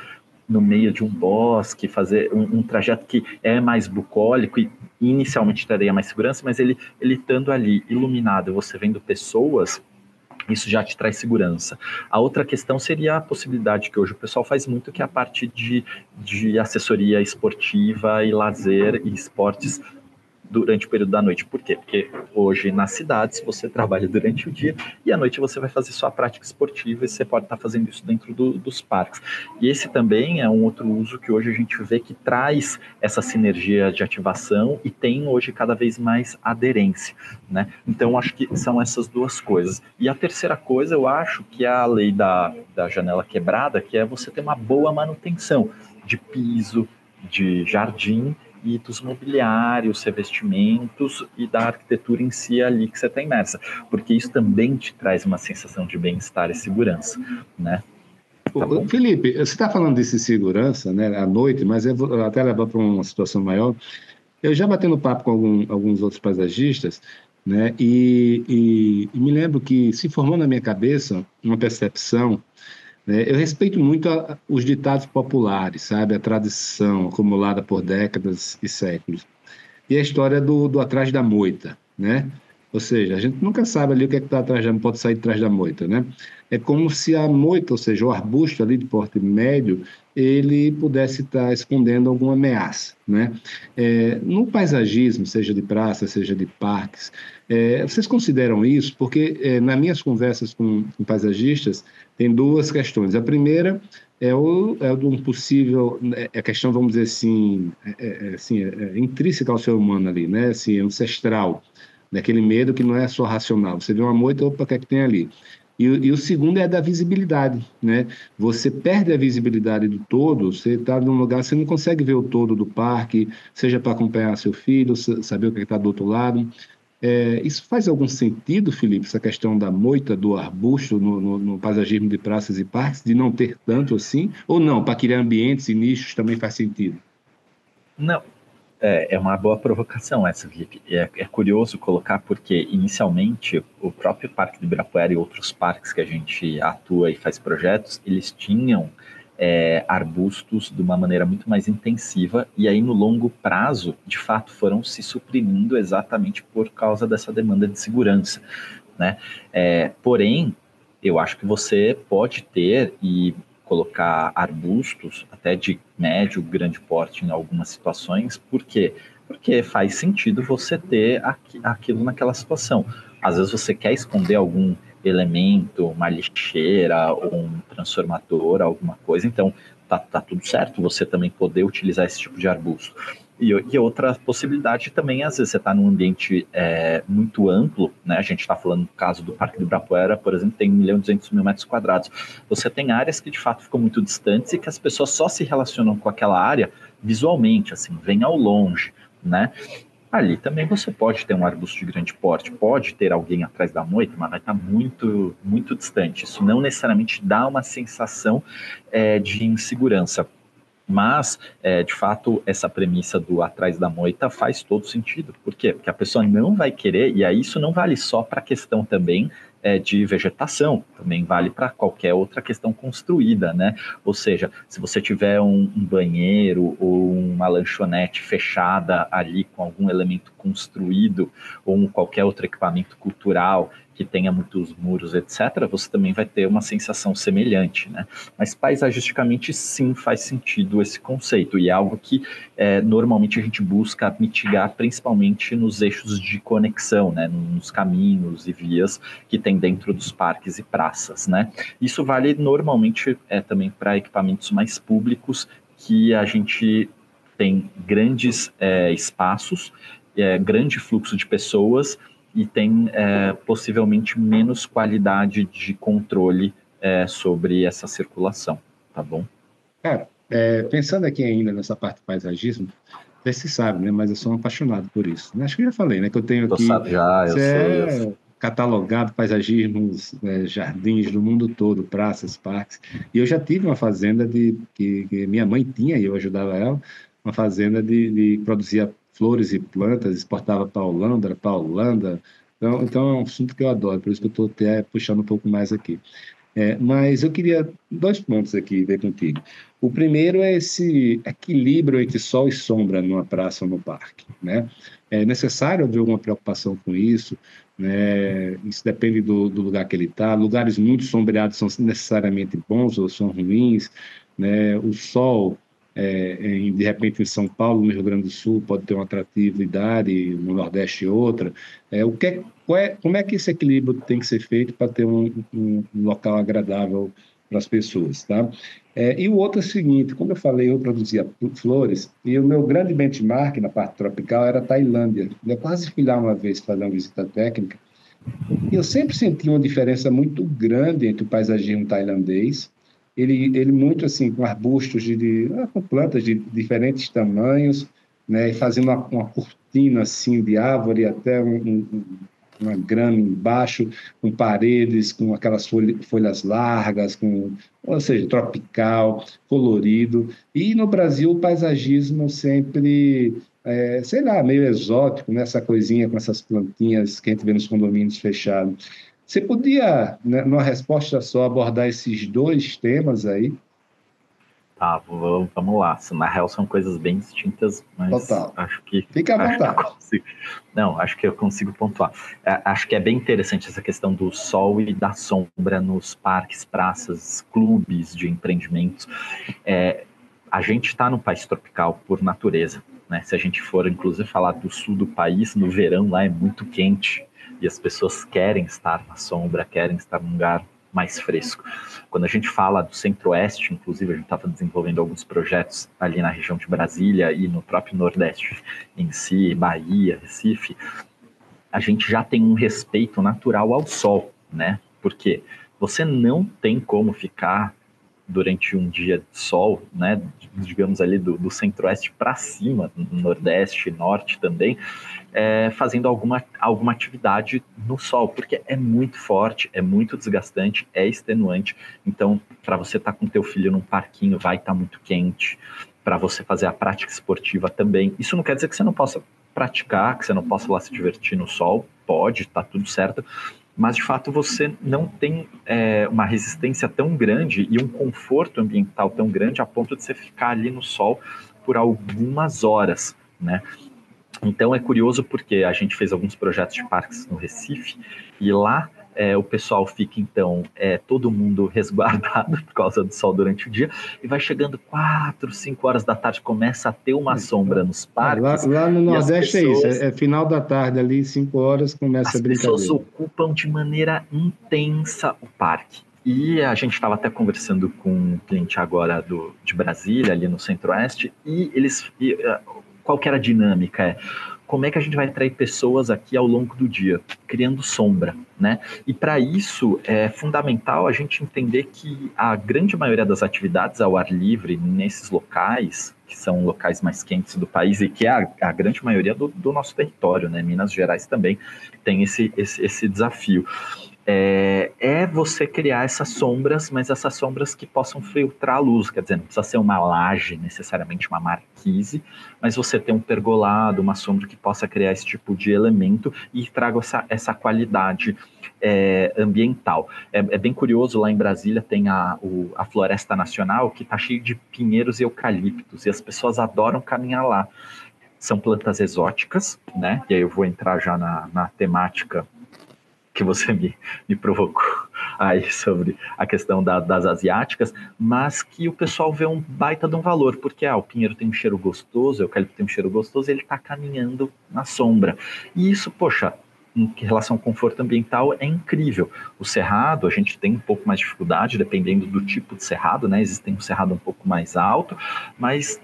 no meio de um bosque, fazer um trajeto que é mais bucólico e inicialmente traria mais segurança, mas ele estando ali iluminado, você vendo pessoas, isso já te traz segurança. A outra questão seria a possibilidade que hoje o pessoal faz muito, que é a parte de assessoria esportiva e lazer e esportes durante o período da noite. Por quê? Porque hoje nas cidades você trabalha durante o dia e à noite você vai fazer sua prática esportiva e você pode estar fazendo isso dentro dos parques. E esse também é um outro uso que hoje a gente vê que traz essa sinergia de ativação e tem hoje cada vez mais aderência, né? Então acho que são essas duas coisas. E a terceira coisa eu acho que é a lei da janela quebrada, que é você ter uma boa manutenção de piso, de jardim e dos mobiliários, revestimentos e da arquitetura em si ali que você está imersa, porque isso também te traz uma sensação de bem-estar e segurança, né? Tá bom? Felipe, você está falando desse segurança, né, à noite, mas eu vou até levar para uma situação maior. Eu já batendo papo com alguns outros paisagistas, né, e me lembro que se formou na minha cabeça uma percepção. Eu respeito muito os ditados populares, sabe? A tradição acumulada por décadas e séculos. E a história do atrás da moita, né? Ou seja, a gente nunca sabe ali o que é que está atrás, pode sair de trás da moita, né? É como se a moita, ou seja, o arbusto ali de porte médio, ele pudesse estar escondendo alguma ameaça, né? No paisagismo, seja de praça, seja de parques, vocês consideram isso? Porque nas minhas conversas com paisagistas, tem duas questões. A primeira é de um possível, a questão, vamos dizer assim, intrínseca ao ser humano ali, né? Assim, ancestral, daquele medo que não é só racional. Você vê uma moita, opa, o que é que tem ali? E o segundo é da visibilidade, né? Você perde a visibilidade do todo, você está num lugar, você não consegue ver o todo do parque, seja para acompanhar seu filho, saber o que está do outro lado. Isso faz algum sentido, Felipe, essa questão da moita, do arbusto no paisagismo de praças e parques, de não ter tanto assim? Ou não, para criar ambientes e nichos também faz sentido? Não, É uma boa provocação essa, Felipe. É curioso colocar porque, inicialmente, o próprio Parque do Ibirapuera e outros parques que a gente atua e faz projetos, eles tinham arbustos de uma maneira muito mais intensiva e aí, no longo prazo, de fato, foram se suprimindo exatamente por causa dessa demanda de segurança, né? Porém, eu acho que você pode ter e colocar arbustos até de médio, grande porte em algumas situações. Por quê? Porque faz sentido você ter aquilo naquela situação. Às vezes você quer esconder algum elemento, uma lixeira ou um transformador, alguma coisa, então tá tudo certo você também poder utilizar esse tipo de arbusto. E outra possibilidade também, às vezes você está num ambiente muito amplo, né? A gente está falando no caso do Parque do Ibirapuera, por exemplo, tem 1.200.000 metros quadrados. Você tem áreas que de fato ficam muito distantes e que as pessoas só se relacionam com aquela área visualmente, assim, vem ao longe, né? Ali também você pode ter um arbusto de grande porte, pode ter alguém atrás da moita, mas vai estar muito, muito distante. Isso não necessariamente dá uma sensação de insegurança. Mas, de fato, essa premissa do atrás da moita faz todo sentido. Por quê? Porque a pessoa não vai querer, e aí isso não vale só para a questão também de vegetação, também vale para qualquer outra questão construída, né? Ou seja, se você tiver um banheiro ou uma lanchonete fechada ali com algum elemento construído ou qualquer outro equipamento cultural que tenha muitos muros, etc., você também vai ter uma sensação semelhante, né? Mas paisagisticamente, sim, faz sentido esse conceito, e é algo que normalmente a gente busca mitigar, principalmente nos eixos de conexão, né? Nos caminhos e vias que tem dentro dos parques e praças, né? Isso vale normalmente também para equipamentos mais públicos, que a gente tem grandes espaços, grande fluxo de pessoas, e tem possivelmente menos qualidade de controle sobre essa circulação, tá bom? Cara, pensando aqui ainda nessa parte do paisagismo, você sabe, né? Mas eu sou um apaixonado por isso, né? Acho que eu já falei, né? Que eu tenho Tu aqui, sabe já, eu você sei. é catalogado paisagismos, jardins do mundo todo, praças, parques. E eu já tive uma fazenda que minha mãe tinha e eu ajudava ela, uma fazenda de produzia flores e plantas, exportava para a Holanda. Então é um assunto que eu adoro, por isso que eu estou até puxando um pouco mais aqui. Mas eu queria dois pontos aqui ver contigo. O primeiro é esse equilíbrio entre sol e sombra numa praça ou no parque, né? É necessário haver alguma preocupação com isso, né? Isso depende do lugar que ele está. Lugares muito sombreados são necessariamente bons ou são ruins, né? O sol, de repente em São Paulo, no Rio Grande do Sul, pode ter uma atratividade, no Nordeste outra. Como é que esse equilíbrio tem que ser feito para ter um local agradável para as pessoas, tá? E o outro é o seguinte, como eu falei, eu produzia flores e o meu grande benchmark na parte tropical era a Tailândia. Eu quase fui lá uma vez fazer uma visita técnica e eu sempre senti uma diferença muito grande entre o paisagismo tailandês, ele muito assim, com arbustos, com plantas de diferentes tamanhos, né, e fazendo uma cortina assim de árvore até uma grama embaixo, com paredes, com aquelas folhas largas, ou seja, tropical, colorido. E no Brasil o paisagismo sempre, sei lá, meio exótico, né? Essa coisinha com essas plantinhas que a gente vê nos condomínios fechados. Você podia, né, numa resposta só, abordar esses dois temas aí? Tá, vamos lá. Na real são coisas bem distintas, mas Total. Fique à acho que eu vontade. consigo. Não, acho que eu consigo pontuar. Acho que é bem interessante essa questão do sol e da sombra nos parques, praças, clubes de empreendimentos. A gente está no país tropical por natureza, né? Se a gente for, inclusive, falar do sul do país, no verão lá é muito quente e as pessoas querem estar na sombra, querem estar num lugar mais fresco. Quando a gente fala do centro-oeste, inclusive, a gente estava desenvolvendo alguns projetos ali na região de Brasília e no próprio Nordeste em si, Bahia, Recife, a gente já tem um respeito natural ao sol, né? Porque você não tem como ficar durante um dia de sol, né, digamos ali do centro-oeste para cima, nordeste, norte também, fazendo alguma atividade no sol, porque é muito forte, é muito desgastante, é extenuante. Então, para você estar com teu filho num parquinho, vai estar muito quente. para você fazer a prática esportiva também. Isso não quer dizer que você não possa praticar, que você não possa lá se divertir no sol, pode, tá tudo certo, mas de fato você não tem uma resistência tão grande e um conforto ambiental tão grande a ponto de você ficar ali no sol por algumas horas, né? Então é curioso porque a gente fez alguns projetos de parques no Recife e lá o pessoal fica então todo mundo resguardado por causa do sol durante o dia e vai chegando 4, 5 horas da tarde, começa a ter uma sombra nos parques. Lá no e as Nordeste pessoas, é isso, final da tarde ali, 5 horas, começa a as pessoas brincadeira. ocupam de maneira intensa o parque. E a gente estava até conversando com um cliente agora de Brasília, ali no Centro-Oeste, e qual que era a dinâmica? Como é que a gente vai atrair pessoas aqui ao longo do dia, criando sombra, né? E para isso é fundamental a gente entender que a grande maioria das atividades ao ar livre nesses locais, que são locais mais quentes do país e que é a grande maioria do nosso território, né? Minas Gerais também tem esse desafio. Você criar essas sombras, mas essas sombras que possam filtrar a luz, quer dizer, não precisa ser uma laje, necessariamente uma marquise, mas você ter um pergolado, uma sombra que possa criar esse tipo de elemento e traga essa qualidade ambiental. É bem curioso, lá em Brasília tem a Floresta Nacional, que está cheio de pinheiros e eucaliptos, e as pessoas adoram caminhar lá. São plantas exóticas, né? E aí eu vou entrar já na temática que você me provocou aí sobre a questão das asiáticas, mas que o pessoal vê um baita de um valor, porque o pinheiro tem um cheiro gostoso, o eucalipto tem um cheiro gostoso, e ele está caminhando na sombra. E isso, poxa, em relação ao conforto ambiental, é incrível. O cerrado, a gente tem um pouco mais de dificuldade, dependendo do tipo de cerrado, né? Existem um cerrado um pouco mais alto, mas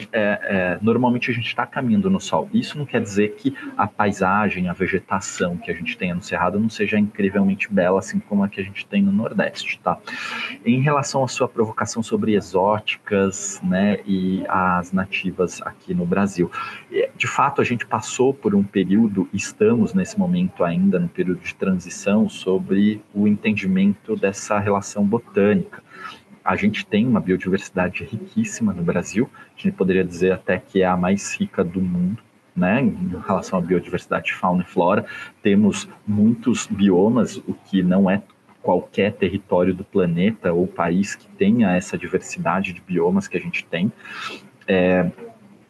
normalmente a gente está caminhando no sol. Isso não quer dizer que a paisagem, a vegetação que a gente tenha no cerrado não seja incrivelmente bela, assim como a que a gente tem no Nordeste, tá? Em relação à sua provocação sobre exóticas, né, e as nativas aqui no Brasil, de fato a gente passou por um período, estamos nesse momento ainda no período de transição sobre o entendimento dessa relação botânica. A gente tem uma biodiversidade riquíssima no Brasil, a gente poderia dizer até que é a mais rica do mundo, né, em relação à biodiversidade de fauna e flora. Temos muitos biomas, o que não é qualquer território do planeta ou país que tenha essa diversidade de biomas que a gente tem.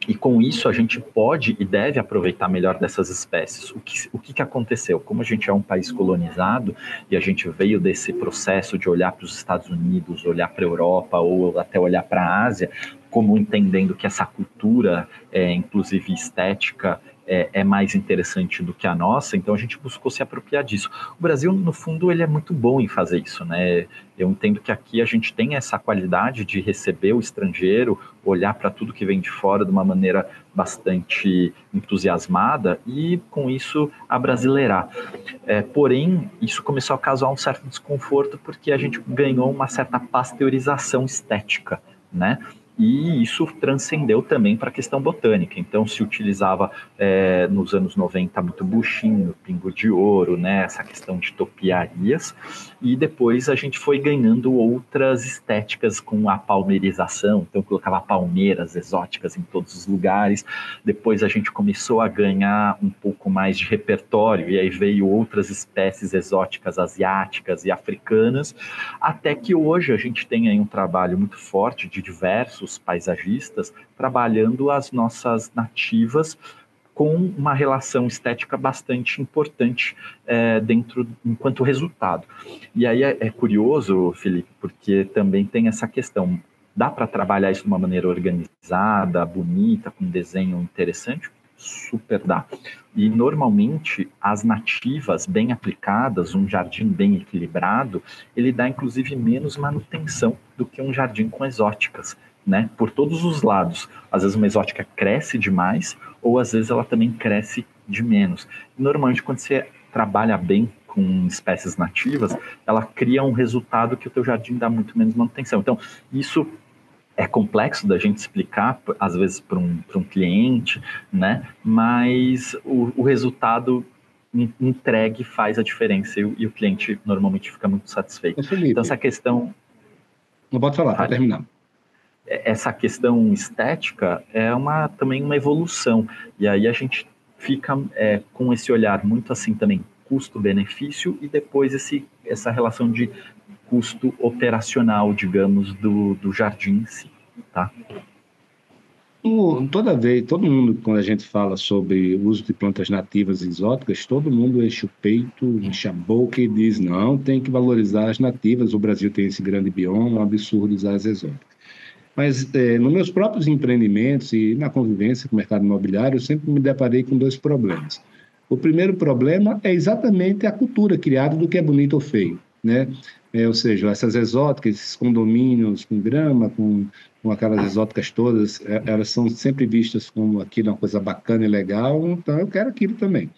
E com isso a gente pode e deve aproveitar melhor dessas espécies. O que aconteceu? Como a gente é um país colonizado e a gente veio desse processo de olhar para os Estados Unidos, olhar para a Europa ou até olhar para a Ásia, como entendendo que essa cultura, inclusive estética, é mais interessante do que a nossa, então a gente buscou se apropriar disso. O Brasil, no fundo, ele é muito bom em fazer isso, né? Eu entendo que aqui a gente tem essa qualidade de receber o estrangeiro, olhar para tudo que vem de fora de uma maneira bastante entusiasmada e, com isso, abrasileirar. Porém, isso começou a causar um certo desconforto porque a gente ganhou uma certa pasteurização estética, né? E isso transcendeu também para a questão botânica. Então, se utilizava nos anos 90 muito buchinho, pingo de ouro, né, essa questão de topiarias, e depois a gente foi ganhando outras estéticas com a palmeirização, então colocava palmeiras exóticas em todos os lugares. Depois a gente começou a ganhar um pouco mais de repertório, e aí veio outras espécies exóticas asiáticas e africanas, até que hoje a gente tem aí um trabalho muito forte de diversos paisagistas trabalhando as nossas nativas com uma relação estética bastante importante enquanto resultado. E aí é curioso, Felipe, porque também tem essa questão. Dá para trabalhar isso de uma maneira organizada, bonita, com um desenho interessante? Super dá. E normalmente as nativas bem aplicadas, um jardim bem equilibrado, ele dá inclusive menos manutenção do que um jardim com exóticas, né? Por todos os lados. Às vezes uma exótica cresce demais, ou às vezes ela também cresce de menos. Normalmente quando você trabalha bem com espécies nativas, ela cria um resultado que o teu jardim dá muito menos manutenção. Então, isso é complexo da gente explicar, às vezes, para um cliente, né? Mas o resultado entregue faz a diferença e o cliente normalmente fica muito satisfeito. Felipe, então, essa questão... não pode falar, para terminar. essa questão estética é também uma evolução. E aí a gente fica com esse olhar muito assim também, custo-benefício, e depois essa relação de custo operacional, digamos, do jardim em si, tá? Toda vez, todo mundo, quando a gente fala sobre o uso de plantas nativas e exóticas, todo mundo enche o peito, enche a boca e diz, não, tem que valorizar as nativas, o Brasil tem esse grande bioma, é um absurdo usar as exóticas. Mas nos meus próprios empreendimentos e na convivência com o mercado imobiliário, eu sempre me deparei com dois problemas. O primeiro problema é exatamente a cultura criada do que é bonito ou feio, né? Ou seja, essas exóticas, esses condomínios com grama, com aquelas exóticas todas, elas são sempre vistas como aquilo uma coisa bacana e legal, então eu quero aquilo também.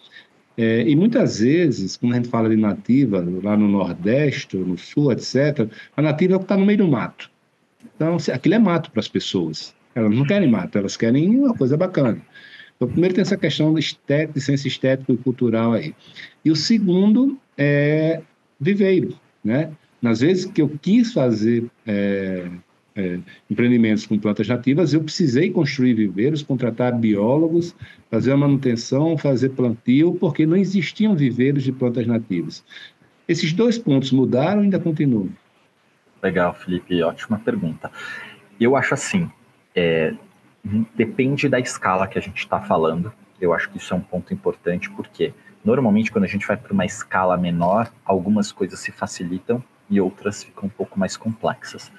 E muitas vezes, quando a gente fala de nativa, lá no Nordeste, ou no Sul, etc., a nativa é o que está no meio do mato. Então, aquilo é mato para as pessoas. Elas não querem mato, elas querem uma coisa bacana. Então, primeiro tem essa questão de estética, de senso estético e cultural aí. E o segundo é viveiro, né? Nas vezes que eu quis fazer empreendimentos com plantas nativas, eu precisei construir viveiros, contratar biólogos, fazer a manutenção, fazer plantio, porque não existiam viveiros de plantas nativas. Esses dois pontos mudaram e ainda continuam. Legal, Felipe, ótima pergunta. Eu acho assim, depende da escala que a gente está falando. Eu acho que isso é um ponto importante, porque normalmente quando a gente vai para uma escala menor, algumas coisas se facilitam e outras ficam um pouco mais complexas.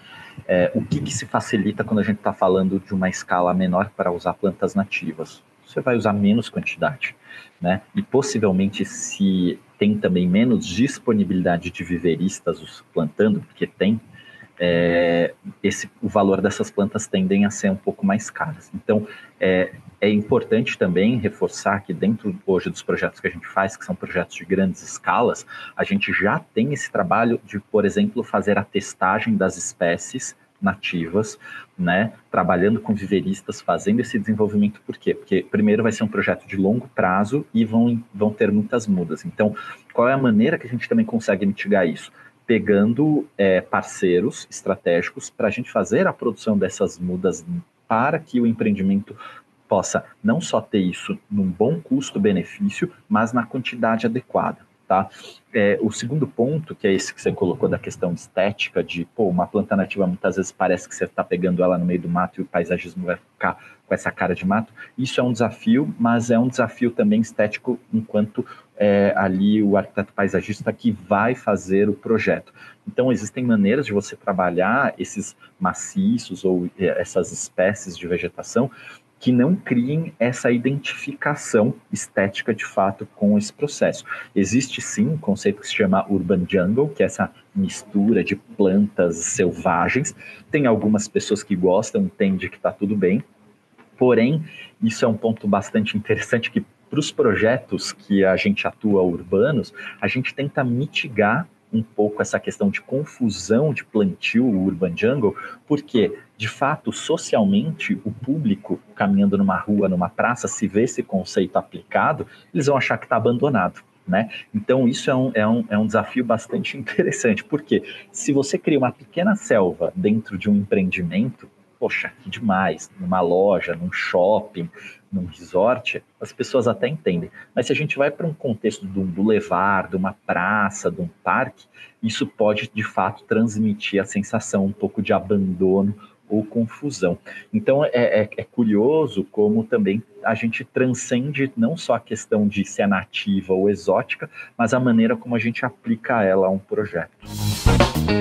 O que se facilita quando a gente está falando de uma escala menor para usar plantas nativas? Você vai usar menos quantidade, né? E possivelmente se tem também menos disponibilidade de viveiristas plantando, porque tem, o valor dessas plantas tendem a ser um pouco mais caras. Então, é importante também reforçar que dentro hoje dos projetos que a gente faz, que são projetos de grandes escalas, a gente já tem esse trabalho de, por exemplo, fazer a testagem das espécies nativas, né, trabalhando com viveiristas, fazendo esse desenvolvimento. Por quê? Porque primeiro vai ser um projeto de longo prazo e vão ter muitas mudas. Então, qual é a maneira que a gente também consegue mitigar isso? Pegando parceiros estratégicos para a gente fazer a produção dessas mudas para que o empreendimento possa não só ter isso num bom custo-benefício, mas na quantidade adequada, tá? O segundo ponto, que é esse que você colocou da questão estética, de, uma planta nativa muitas vezes parece que você está pegando ela no meio do mato e o paisagismo vai ficar com essa cara de mato. Isso é um desafio, mas é um desafio também estético enquanto ali o arquiteto paisagista que vai fazer o projeto. Então, existem maneiras de você trabalhar esses maciços ou essas espécies de vegetação que não criem essa identificação estética de fato com esse processo. Existe sim um conceito que se chama Urban Jungle, que é essa mistura de plantas selvagens. Tem algumas pessoas que gostam, entendem que está tudo bem, porém, isso é um ponto bastante interessante que para os projetos que a gente atua urbanos, a gente tenta mitigar um pouco essa questão de confusão de plantio Urban Jungle, porque, de fato, socialmente, o público caminhando numa rua, numa praça, se vê esse conceito aplicado, eles vão achar que está abandonado, né? Então, isso é um desafio bastante interessante, porque se você cria uma pequena selva dentro de um empreendimento, poxa, que demais, numa loja, num shopping, num resort, as pessoas até entendem. Mas se a gente vai para um contexto de um boulevard, de uma praça, de um parque, isso pode, de fato, transmitir a sensação um pouco de abandono ou confusão. Então, é curioso como também a gente transcende não só a questão de se é nativa ou exótica, mas a maneira como a gente aplica ela a um projeto.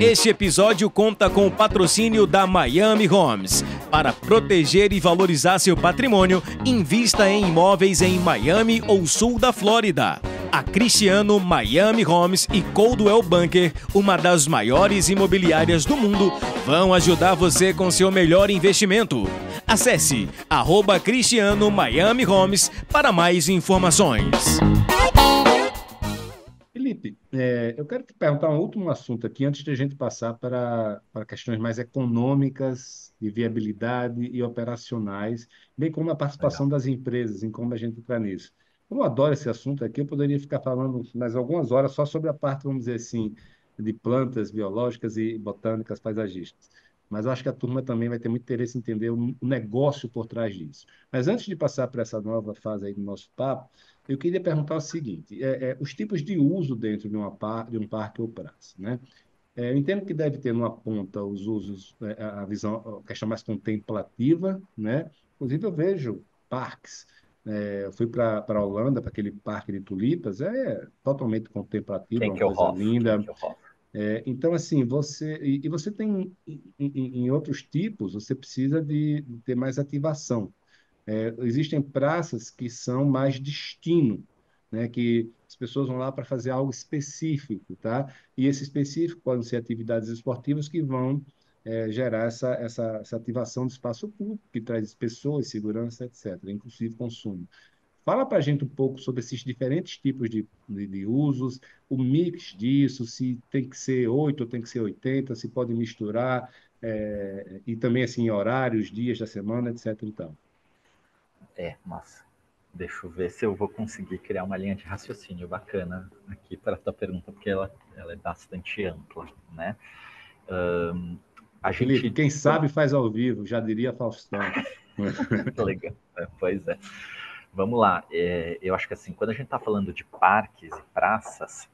Este episódio conta com o patrocínio da Miami Homes. Para proteger e valorizar seu patrimônio, invista em imóveis em Miami ou sul da Flórida. A Cristiano, Miami Homes e Coldwell Banker, uma das maiores imobiliárias do mundo, vão ajudar você com seu melhor investimento. Acesse @Cristiano Miami Homes para mais informações. Felipe, eu quero te perguntar um último assunto aqui, antes de a gente passar para questões mais econômicas, de viabilidade e operacionais, bem como a participação Legal. das empresas, em como a gente entra nisso. Eu adoro esse assunto aqui, eu poderia ficar falando mais algumas horas só sobre a parte, vamos dizer assim, de plantas biológicas e botânicas paisagistas. mas eu acho que a turma também vai ter muito interesse em entender o negócio por trás disso. Mas antes de passar para essa nova fase aí do nosso papo, eu queria perguntar o seguinte: os tipos de uso dentro de um parque ou praça, né? Eu entendo que deve ter numa ponta os usos, a visão, a questão mais contemplativa, né? Inclusive eu vejo parques. Eu fui para a Holanda, para aquele parque de tulipas, é totalmente contemplativo, é uma coisa linda. Kenkelhof. Então, assim, você tem em outros tipos, você precisa de ter mais ativação. Existem praças que são mais destino, né? Que as pessoas vão lá para fazer algo específico, tá? E esse específico podem ser atividades esportivas que vão gerar essa ativação do espaço público, que traz pessoas, segurança, etc., inclusive consumo. Fala para a gente um pouco sobre esses diferentes tipos de usos, o mix disso, se tem que ser 8 ou tem que ser 80, se pode misturar, e também assim horários, dias da semana, etc. Então. Massa. Deixa eu ver se eu vou conseguir criar uma linha de raciocínio bacana aqui para a tua pergunta, porque ela é bastante ampla, né? A Felipe, gente... quem sabe faz ao vivo, já diria Faustão. Legal. Pois é. Vamos lá. Eu acho que assim, quando a gente está falando de parques e praças,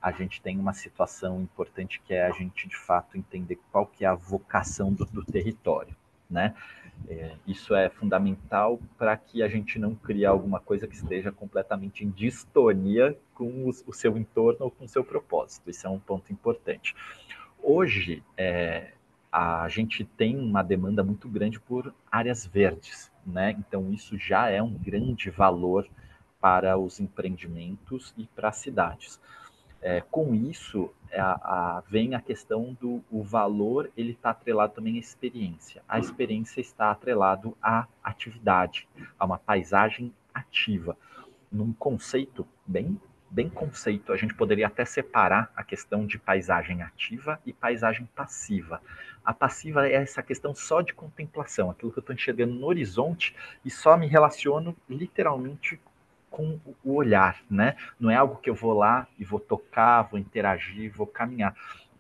a gente tem uma situação importante que é a gente, de fato, entender qual que é a vocação do território, né? Isso é fundamental para que a gente não crie alguma coisa que esteja completamente em distonia com o seu entorno ou com o seu propósito. Isso é um ponto importante. Hoje, a gente tem uma demanda muito grande por áreas verdes, né? Então, isso já é um grande valor para os empreendimentos e para as cidades. Com isso, vem a questão do o valor, ele está atrelado também à experiência. A experiência está atrelado à atividade, a uma paisagem ativa. Num conceito bem conceito, a gente poderia até separar a questão de paisagem ativa e paisagem passiva. A passiva é essa questão só de contemplação, aquilo que eu estou enxergando no horizonte e só me relaciono literalmente com o olhar, né? Não é algo que eu vou lá e vou tocar, vou interagir, vou caminhar.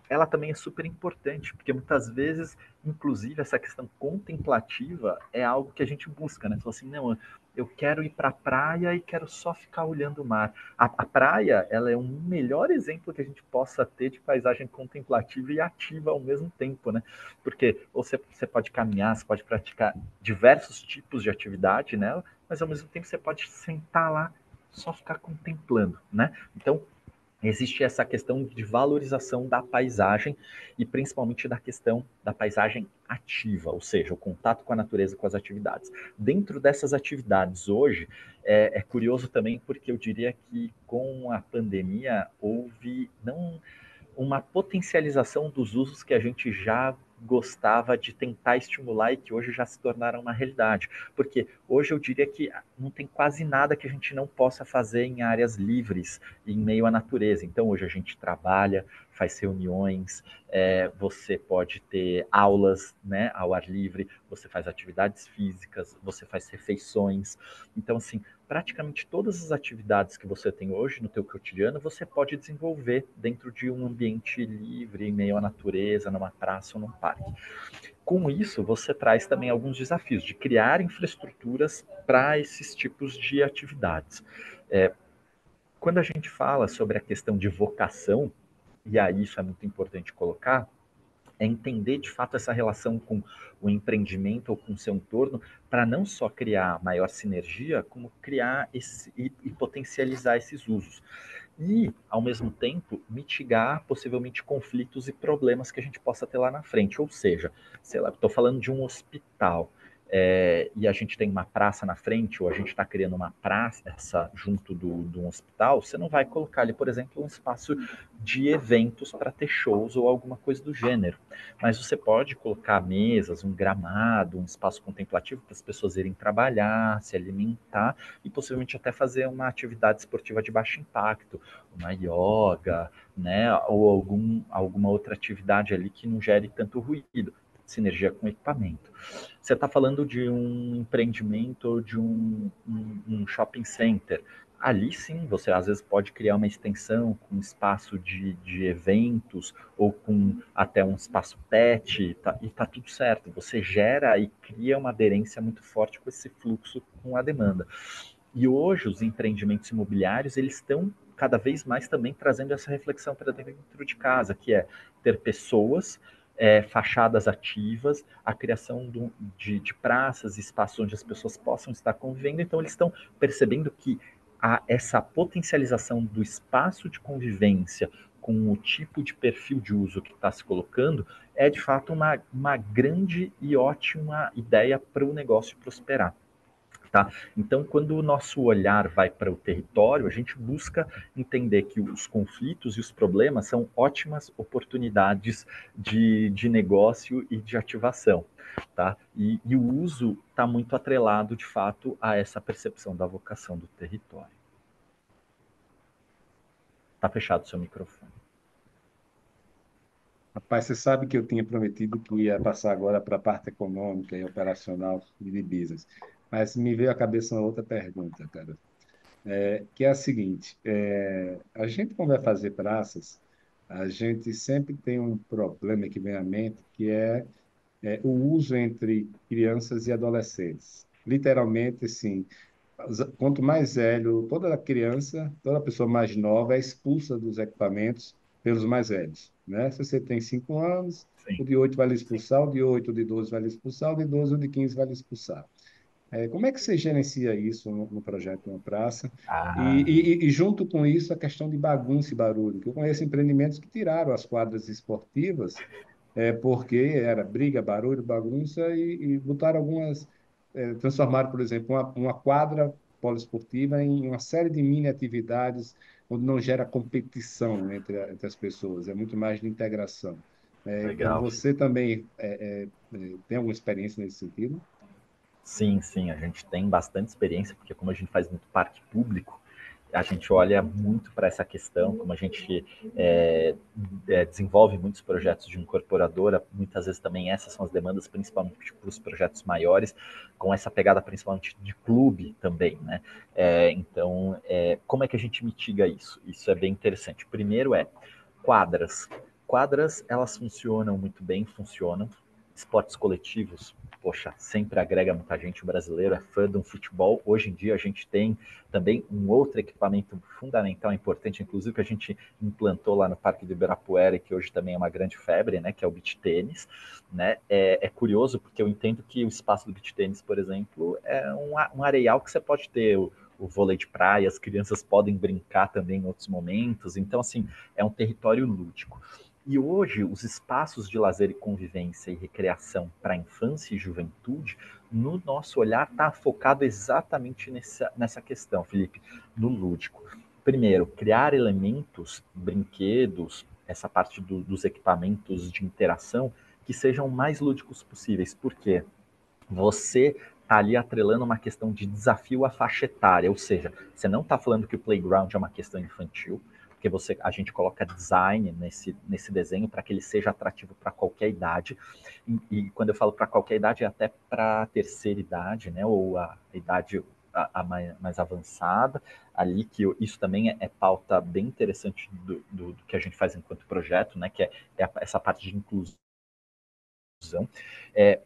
Ela também é super importante, porque muitas vezes, inclusive, essa questão contemplativa é algo que a gente busca, né? Fala assim, não, eu quero ir para a praia e quero só ficar olhando o mar. A praia, ela é um melhor exemplo que a gente possa ter de paisagem contemplativa e ativa ao mesmo tempo, né? Porque você pode caminhar, você pode praticar diversos tipos de atividade nela, mas ao mesmo tempo você pode sentar lá, só ficar contemplando, né? Então, existe essa questão de valorização da paisagem e principalmente da questão da paisagem ativa, ou seja, o contato com a natureza, com as atividades. Dentro dessas atividades hoje, é curioso também porque eu diria que com a pandemia houve não uma potencialização dos usos que a gente já gostava de tentar estimular e que hoje já se tornaram uma realidade. Porque hoje eu diria que não tem quase nada que a gente não possa fazer em áreas livres, em meio à natureza. Então hoje a gente trabalha, faz reuniões, você pode ter aulas, né, ao ar livre, você faz atividades físicas, você faz refeições. Então, assim, praticamente todas as atividades que você tem hoje no teu cotidiano, você pode desenvolver dentro de um ambiente livre, em meio à natureza, numa praça ou num parque. Com isso, você traz também alguns desafios de criar infraestruturas para esses tipos de atividades. Quando a gente fala sobre a questão de vocação, e aí isso é muito importante colocar, é entender de fato essa relação com o empreendimento ou com o seu entorno, para não só criar maior sinergia, como criar e potencializar esses usos. E, ao mesmo tempo, mitigar possivelmente conflitos e problemas que a gente possa ter lá na frente. Ou seja, sei lá, estou falando de um hospital. E a gente tem uma praça na frente, ou a gente está criando uma praça junto de um hospital, você não vai colocar ali, por exemplo, um espaço de eventos para ter shows ou alguma coisa do gênero. Mas você pode colocar mesas, um gramado, um espaço contemplativo para as pessoas irem trabalhar, se alimentar e possivelmente até fazer uma atividade esportiva de baixo impacto, uma yoga, né, ou alguma outra atividade ali que não gere tanto ruído, sinergia com o equipamento. Você está falando de um empreendimento ou de um shopping center. ali sim, você às vezes pode criar uma extensão com espaço de eventos ou com até um espaço pet, tá, e tá tudo certo. Você gera e cria uma aderência muito forte com esse fluxo, com a demanda. E hoje os empreendimentos imobiliários, eles estão cada vez mais também trazendo essa reflexão para dentro de casa, que é ter pessoas, fachadas ativas, a criação de praças, espaços onde as pessoas possam estar convivendo. Então, eles estão percebendo que essa potencialização do espaço de convivência com o tipo de perfil de uso que está se colocando é, de fato, uma grande e ótima ideia para o negócio prosperar. Tá? Então, quando o nosso olhar vai para o território, a gente busca entender que os conflitos e os problemas são ótimas oportunidades de negócio e de ativação. Tá? E o uso está muito atrelado, de fato, a essa percepção da vocação do território. Está fechado o seu microfone. Rapaz, você sabe que eu tinha prometido que ia passar agora para a parte econômica e operacional e de business, mas me veio à cabeça uma outra pergunta, cara, que é a seguinte: a gente quando vai fazer praças, a gente sempre tem um problema que vem à mente, que é o uso entre crianças e adolescentes. Literalmente, assim, quanto mais velho, toda criança, toda pessoa mais nova é expulsa dos equipamentos pelos mais velhos, né? Se você tem 5 anos, Sim, o de 8 vai lhe sim. expulsar, o de 8, o de 12 vai lhe expulsar, o de 12, o de 15 vai lhe expulsar. Como é que você gerencia isso no projeto Uma Praça? Ah, E junto com isso, a questão de bagunça e barulho, que eu conheço empreendimentos que tiraram as quadras esportivas porque era briga, barulho, bagunça, e botaram algumas, transformaram, por exemplo, uma quadra poliesportiva em uma série de mini atividades onde não gera competição entre as pessoas, é muito mais de integração. legal. Você também tem alguma experiência nesse sentido? Sim, sim, a gente tem bastante experiência, porque como a gente faz muito parque público, a gente olha muito para essa questão, como a gente é, desenvolve muitos projetos de incorporadora, muitas vezes também essas são as demandas, principalmente para os projetos maiores, com essa pegada principalmente de clube também, né? Então, como é que a gente mitiga isso? Isso é bem interessante. Primeiro quadras. Quadras, elas funcionam muito bem, funcionam. Esportes coletivos, poxa, sempre agrega muita gente. O brasileiro é fã de um futebol. Hoje em dia a gente tem também um outro equipamento fundamental, importante, inclusive que a gente implantou lá no Parque do Ibirapuera, que hoje também é uma grande febre, né, que é o beach tênis. Né? É curioso porque eu entendo que o espaço do beach tênis, por exemplo, é um areal que você pode ter o vôlei de praia, as crianças podem brincar também em outros momentos. Então, assim, é um território lúdico. E hoje, os espaços de lazer e convivência e recreação para infância e juventude, no nosso olhar, está focado exatamente nessa questão, Felipe, no lúdico. Primeiro, criar elementos, brinquedos, essa parte dos equipamentos de interação que sejam mais lúdicos possíveis. Por quê? Você está ali atrelando uma questão de desafio à faixa etária, ou seja, você não está falando que o playground é uma questão infantil, porque a gente coloca design nesse desenho para que ele seja atrativo para qualquer idade. E quando eu falo para qualquer idade, é até para a terceira idade, né, ou a idade a mais avançada, ali que isso também é pauta bem interessante do que a gente faz enquanto projeto, né, que é essa parte de inclusão.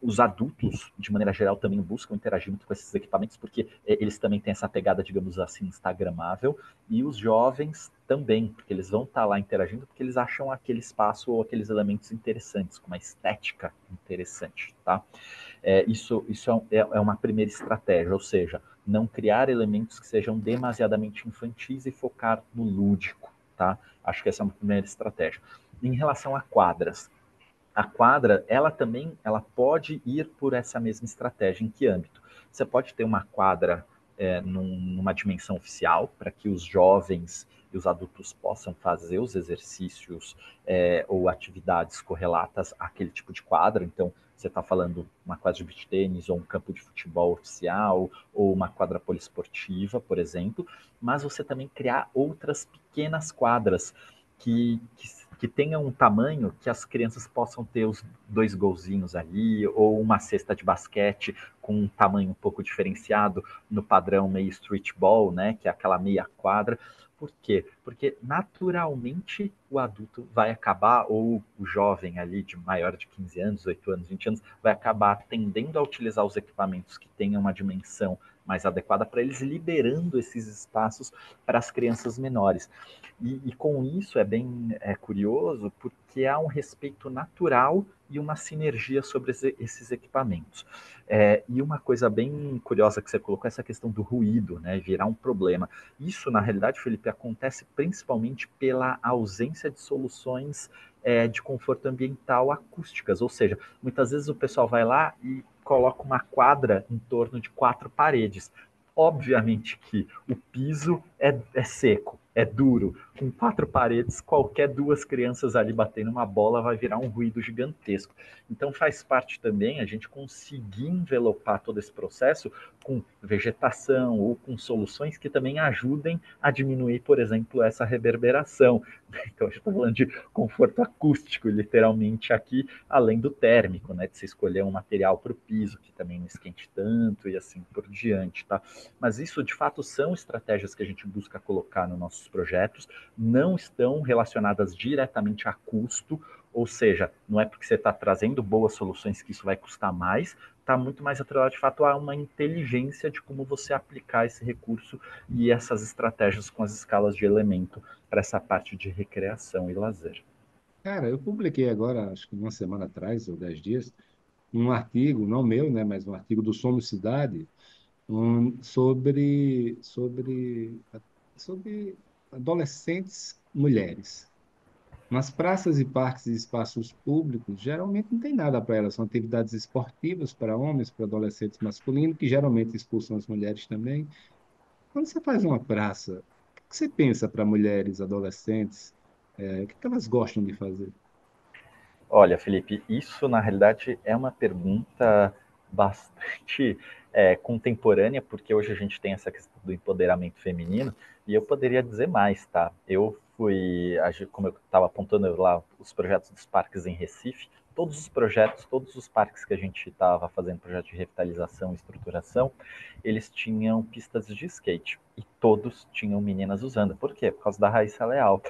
Os adultos, de maneira geral, também buscam interagir muito com esses equipamentos, porque eles também têm essa pegada, digamos assim, instagramável, e os jovens também, porque eles vão estar lá interagindo, porque eles acham aquele espaço ou aqueles elementos interessantes, com uma estética interessante, tá? Isso é uma primeira estratégia, ou seja, não criar elementos que sejam demasiadamente infantis e focar no lúdico, tá? Acho que essa é uma primeira estratégia. Em relação a quadras, a quadra, ela também, ela pode ir por essa mesma estratégia. Em que âmbito? Você pode ter uma quadra numa dimensão oficial, para que os jovens e os adultos possam fazer os exercícios ou atividades correlatas àquele tipo de quadra. Então, você está falando uma quadra de beach tênis, ou um campo de futebol oficial, ou uma quadra poliesportiva, por exemplo, mas você também criar outras pequenas quadras que que tenha um tamanho que as crianças possam ter os 2 golzinhos ali, ou uma cesta de basquete com um tamanho um pouco diferenciado no padrão meio streetball, né, que é aquela meia quadra. Por quê? Porque naturalmente o adulto vai acabar, ou o jovem ali de maior de 15 anos, 8 anos, 20 anos, vai acabar tendendo a utilizar os equipamentos que tenham uma dimensão mais adequada para eles, liberando esses espaços para as crianças menores. E com isso é bem curioso, porque há um respeito natural e uma sinergia sobre esses equipamentos. E uma coisa bem curiosa que você colocou é essa questão do ruído, né, virar um problema. Isso, na realidade, Felipe, acontece principalmente pela ausência de soluções de conforto ambiental acústicas, ou seja, muitas vezes o pessoal vai lá e coloca uma quadra em torno de 4 paredes. Obviamente que o piso é seco, é duro. Com 4 paredes, qualquer 2 crianças ali batendo uma bola vai virar um ruído gigantesco. Então faz parte também a gente conseguir envelopar todo esse processo com vegetação ou com soluções que também ajudem a diminuir, por exemplo, essa reverberação. Então a gente está falando de conforto acústico, literalmente aqui, além do térmico, né? De se escolher um material para o piso que também não esquente tanto e assim por diante, tá? Mas isso, de fato, são estratégias que a gente busca colocar nos nossos projetos, não estão relacionadas diretamente a custo, ou seja, não é porque você está trazendo boas soluções que isso vai custar mais, está muito mais atrelado, de fato, a uma inteligência de como você aplicar esse recurso e essas estratégias com as escalas de elemento para essa parte de recreação e lazer. Cara, eu publiquei agora, acho que uma semana atrás, ou 10 dias, um artigo, não meu, né, mas um artigo do Somos Cidade, sobre adolescentes mulheres. Nas praças e parques e espaços públicos, geralmente não tem nada para elas. São atividades esportivas para homens, para adolescentes masculinos, que geralmente expulsam as mulheres também. Quando você faz uma praça, o que você pensa para mulheres, adolescentes? O que elas gostam de fazer? Olha, Felipe, isso na realidade é uma pergunta bastante contemporânea, porque hoje a gente tem essa questão do empoderamento feminino, e eu poderia dizer mais, tá? Eu fui, como eu estava apontando lá, os projetos dos parques em Recife, todos os projetos, todos os parques que a gente estava fazendo projeto de revitalização e estruturação, eles tinham pistas de skate, e todos tinham meninas usando. Por quê? Por causa da Raíssa Leal.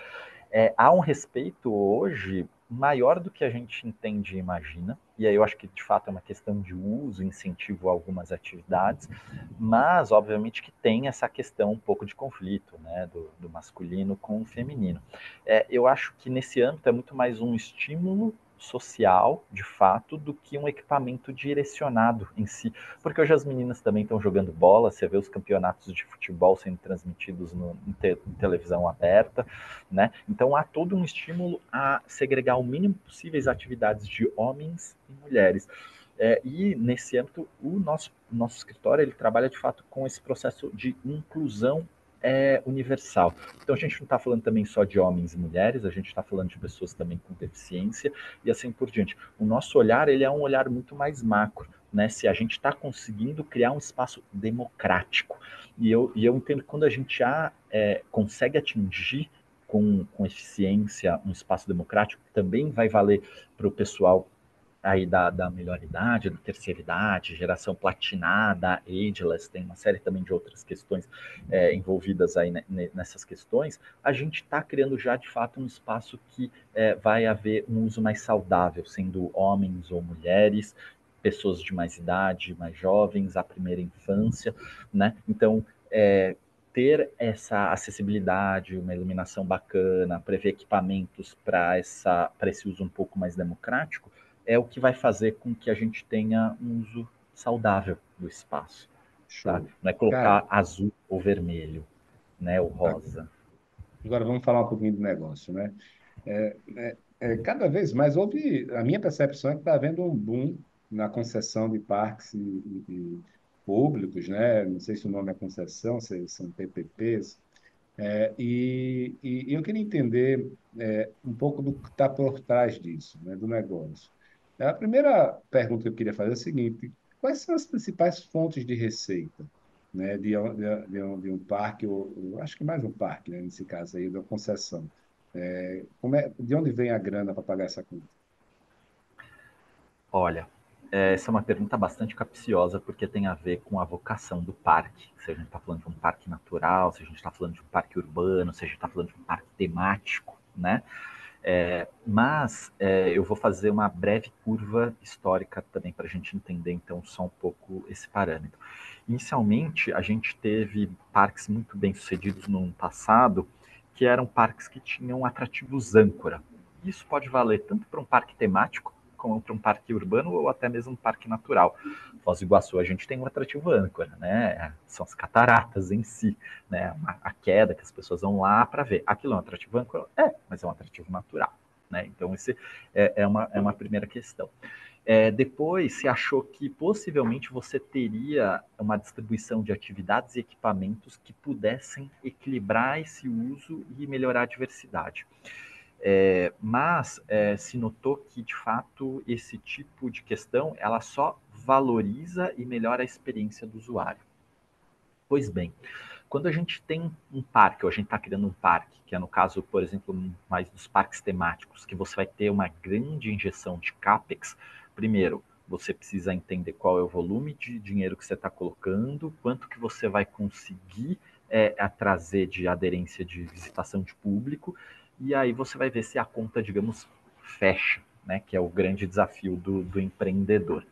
Há um respeito hoje maior do que a gente entende e imagina, e aí eu acho que de fato é uma questão de uso, incentivo a algumas atividades, mas obviamente que tem essa questão um pouco de conflito, né, do masculino com o feminino. Eu acho que nesse âmbito é muito mais um estímulo social, de fato, do que um equipamento direcionado em si. Porque hoje as meninas também estão jogando bola, você vê os campeonatos de futebol sendo transmitidos em televisão aberta, né? Então há todo um estímulo a segregar o mínimo possível as atividades de homens e mulheres. E nesse âmbito, o nosso escritório ele trabalha de fato com esse processo de inclusão universal. Então a gente não está falando também só de homens e mulheres, a gente está falando de pessoas também com deficiência e assim por diante. O nosso olhar ele é um olhar muito mais macro, né? Se a gente está conseguindo criar um espaço democrático. E eu entendo que quando a gente consegue atingir com eficiência um espaço democrático, que também vai valer para o pessoal aí da melhor idade, da terceira idade, geração platinada, ageless, tem uma série também de outras questões envolvidas aí nessas questões, a gente está criando já de fato um espaço que vai haver um uso mais saudável, sendo homens ou mulheres, pessoas de mais idade, mais jovens, a primeira infância, né? Então, ter essa acessibilidade, uma iluminação bacana, prever equipamentos para esse uso um pouco mais democrático, é o que vai fazer com que a gente tenha um uso saudável do espaço. Tá? Show. Não é Cara, colocar azul ou vermelho, né, ou tá. rosa. Agora vamos falar um pouquinho do negócio, né? Cada vez mais a minha percepção é que está havendo um boom na concessão de parques e públicos, né? Não sei se o nome é concessão, se são PPPs. E eu queria entender um pouco do que está por trás disso, né, do negócio. A primeira pergunta que eu queria fazer é a seguinte: quais são as principais fontes de receita, né, de um parque, ou acho que mais um parque, né, nesse caso aí, da concessão? De onde vem a grana para pagar essa conta? Olha, essa é uma pergunta bastante capciosa, porque tem a ver com a vocação do parque. Se a gente está falando de um parque natural, se a gente está falando de um parque urbano, se a gente está falando de um parque temático, né? Mas eu vou fazer uma breve curva histórica também para a gente entender, então, só um pouco esse parâmetro. Inicialmente, a gente teve parques muito bem sucedidos no passado, que eram parques que tinham atrativos âncora. Isso pode valer tanto para um parque temático, como para um parque urbano ou até mesmo um parque natural. Foz do Iguaçu, a gente tem um atrativo âncora, né? São as cataratas em si, né? A queda que as pessoas vão lá para ver. Aquilo é um atrativo âncora? Mas é um atrativo natural, né? Então, esse é uma primeira questão. Depois se achou que possivelmente você teria uma distribuição de atividades e equipamentos que pudessem equilibrar esse uso e melhorar a diversidade. Mas se notou que, de fato, esse tipo de questão ela só valoriza e melhora a experiência do usuário. Pois bem, quando a gente tem um parque, ou a gente está criando um parque, que é no caso, por exemplo, mais dos parques temáticos, que você vai ter uma grande injeção de CAPEX, primeiro, você precisa entender qual é o volume de dinheiro que você está colocando, quanto que você vai conseguir a trazer de aderência de visitação de público, e aí você vai ver se a conta, digamos, fecha, né, que é o grande desafio do empreendedor.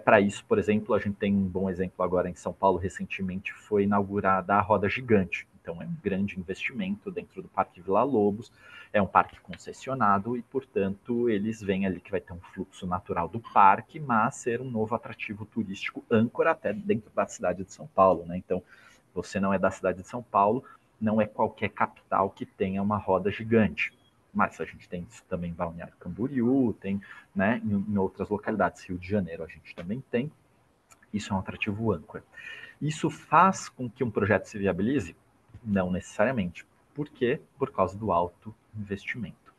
Para isso, por exemplo, a gente tem um bom exemplo agora em São Paulo, recentemente foi inaugurada a Roda Gigante. Então, é um grande investimento dentro do Parque Vila Lobos, é um parque concessionado e, portanto, eles veem ali que vai ter um fluxo natural do parque, mas ser um novo atrativo turístico âncora até dentro da cidade de São Paulo, né? Então, você não é da cidade de São Paulo, não é qualquer capital que tenha uma roda gigante. Mas a gente tem isso também em Balneário Camboriú, tem, né, em outras localidades, Rio de Janeiro a gente também tem. Isso é um atrativo âncora. Isso faz com que um projeto se viabilize? Não necessariamente. Por quê? Por causa do alto investimento.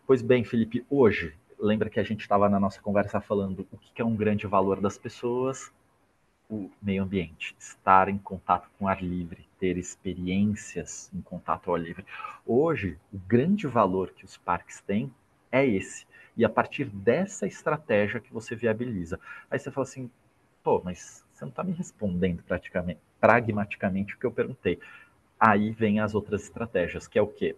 Pois bem, Felipe, hoje, lembra que a gente estava na nossa conversa falando o que é um grande valor das pessoas? O meio ambiente, estar em contato com o ar livre, ter experiências em contato ao ar livre. Hoje, o grande valor que os parques têm é esse. E a partir dessa estratégia que você viabiliza. Aí você fala assim, pô, mas você não está me respondendo praticamente, pragmaticamente o que eu perguntei. Aí vem as outras estratégias, que é o quê?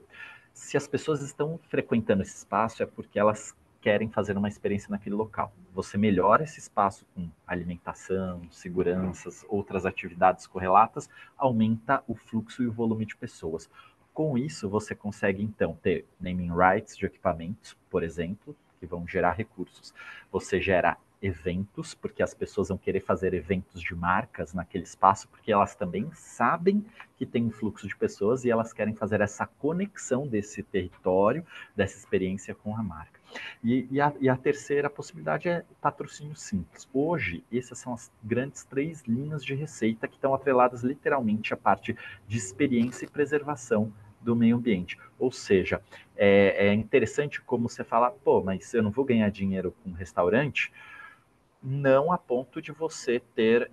Se as pessoas estão frequentando esse espaço, é porque elas querem fazer uma experiência naquele local. Você melhora esse espaço com alimentação, seguranças, outras atividades correlatas, aumenta o fluxo e o volume de pessoas. Com isso, você consegue então ter naming rights de equipamentos, por exemplo, que vão gerar recursos. Você gera eventos, porque as pessoas vão querer fazer eventos de marcas naquele espaço, porque elas também sabem que tem um fluxo de pessoas e elas querem fazer essa conexão desse território, dessa experiência com a marca. E a terceira possibilidade é patrocínio simples. Hoje, essas são as grandes três linhas de receita que estão atreladas literalmente à parte de experiência e preservação do meio ambiente. Ou seja, é interessante como você fala, pô, mas eu não vou ganhar dinheiro com um restaurante, não a ponto de você ter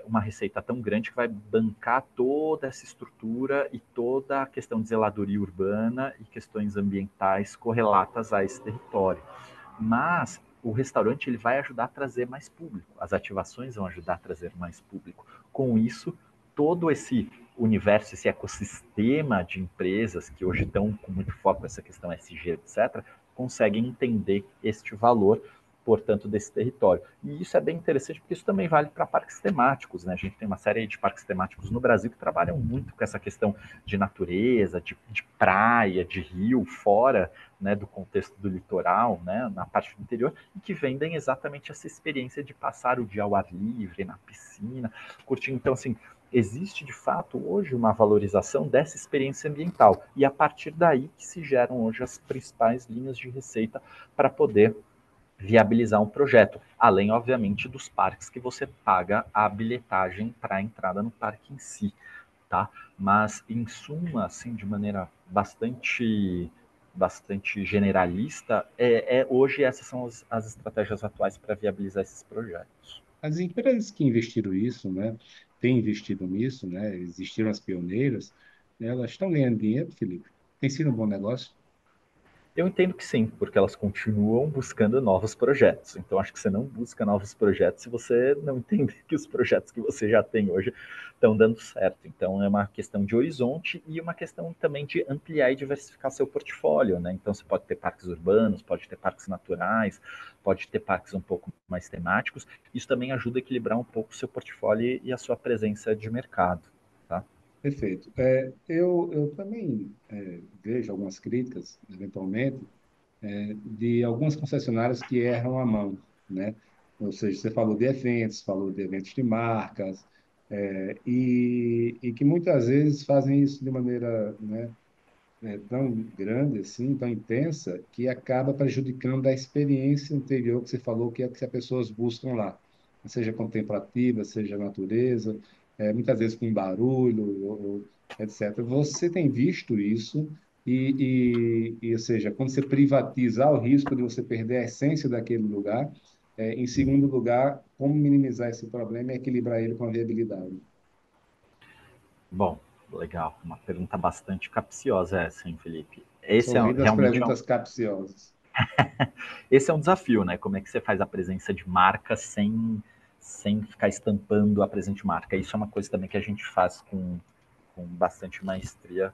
uma receita tão grande que vai bancar toda essa estrutura e toda a questão de zeladoria urbana e questões ambientais correlatas a esse território. Mas o restaurante ele vai ajudar a trazer mais público, as ativações vão ajudar a trazer mais público. Com isso, todo esse universo, esse ecossistema de empresas que hoje estão com muito foco nessa questão SG, etc., conseguem entender este valor, portanto, desse território. E isso é bem interessante, porque isso também vale para parques temáticos, né? A gente tem uma série de parques temáticos no Brasil que trabalham muito com essa questão de natureza, de praia, de rio, fora, né, do contexto do litoral, né, na parte do interior, e que vendem exatamente essa experiência de passar o dia ao ar livre, na piscina, curtindo. Então, assim, existe de fato hoje uma valorização dessa experiência ambiental, e a partir daí que se geram hoje as principais linhas de receita para poder viabilizar um projeto, além, obviamente, dos parques que você paga a bilhetagem para a entrada no parque em si, tá? Mas, em suma, assim, de maneira bastante generalista, hoje essas são as estratégias atuais para viabilizar esses projetos. As empresas que investiram isso, né, têm investido nisso, né, existiram as pioneiras, né, elas estão ganhando dinheiro, Felipe? Tem sido um bom negócio? Eu entendo que sim, porque elas continuam buscando novos projetos. Então, acho que você não busca novos projetos se você não entender que os projetos que você já tem hoje estão dando certo. Então, é uma questão de horizonte e uma questão também de ampliar e diversificar seu portfólio, né? Então, você pode ter parques urbanos, pode ter parques naturais, pode ter parques um pouco mais temáticos. Isso também ajuda a equilibrar um pouco o seu portfólio e a sua presença de mercado, tá? Perfeito. Eu também vejo algumas críticas, eventualmente, de algumas concessionárias que erram a mão, né? Ou seja, você falou de eventos, falou de eventos de marcas, e que muitas vezes fazem isso de maneira, né, tão grande assim, tão intensa, que acaba prejudicando a experiência anterior que você falou, que é que as pessoas buscam lá, seja contemplativa, seja natureza, muitas vezes com barulho, etc. Você tem visto isso ou seja, quando você privatiza, há o risco de você perder a essência daquele lugar. Em segundo lugar, como minimizar esse problema e equilibrar ele com a viabilidade? Bom, legal. Uma pergunta bastante capciosa essa, hein, Felipe? Sou rei das perguntas capciosas. Esse é um desafio, né? Como é que você faz a presença de marca sem ficar estampando a presença de marca? Isso é uma coisa também que a gente faz com bastante maestria,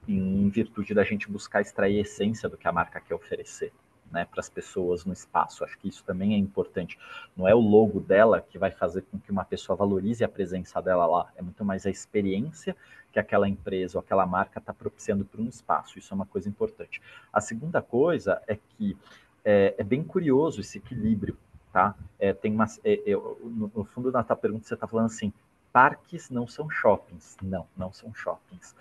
em virtude da gente buscar extrair a essência do que a marca quer oferecer, né, para as pessoas no espaço. Acho que isso também é importante. Não é o logo dela que vai fazer com que uma pessoa valorize a presença dela lá, é muito mais a experiência que aquela empresa ou aquela marca está propiciando para um espaço. Isso é uma coisa importante. A segunda coisa é que é bem curioso esse equilíbrio, tá? Tem uma, no fundo da tua pergunta você está falando assim, parques não são shoppings. Não, não são shoppings.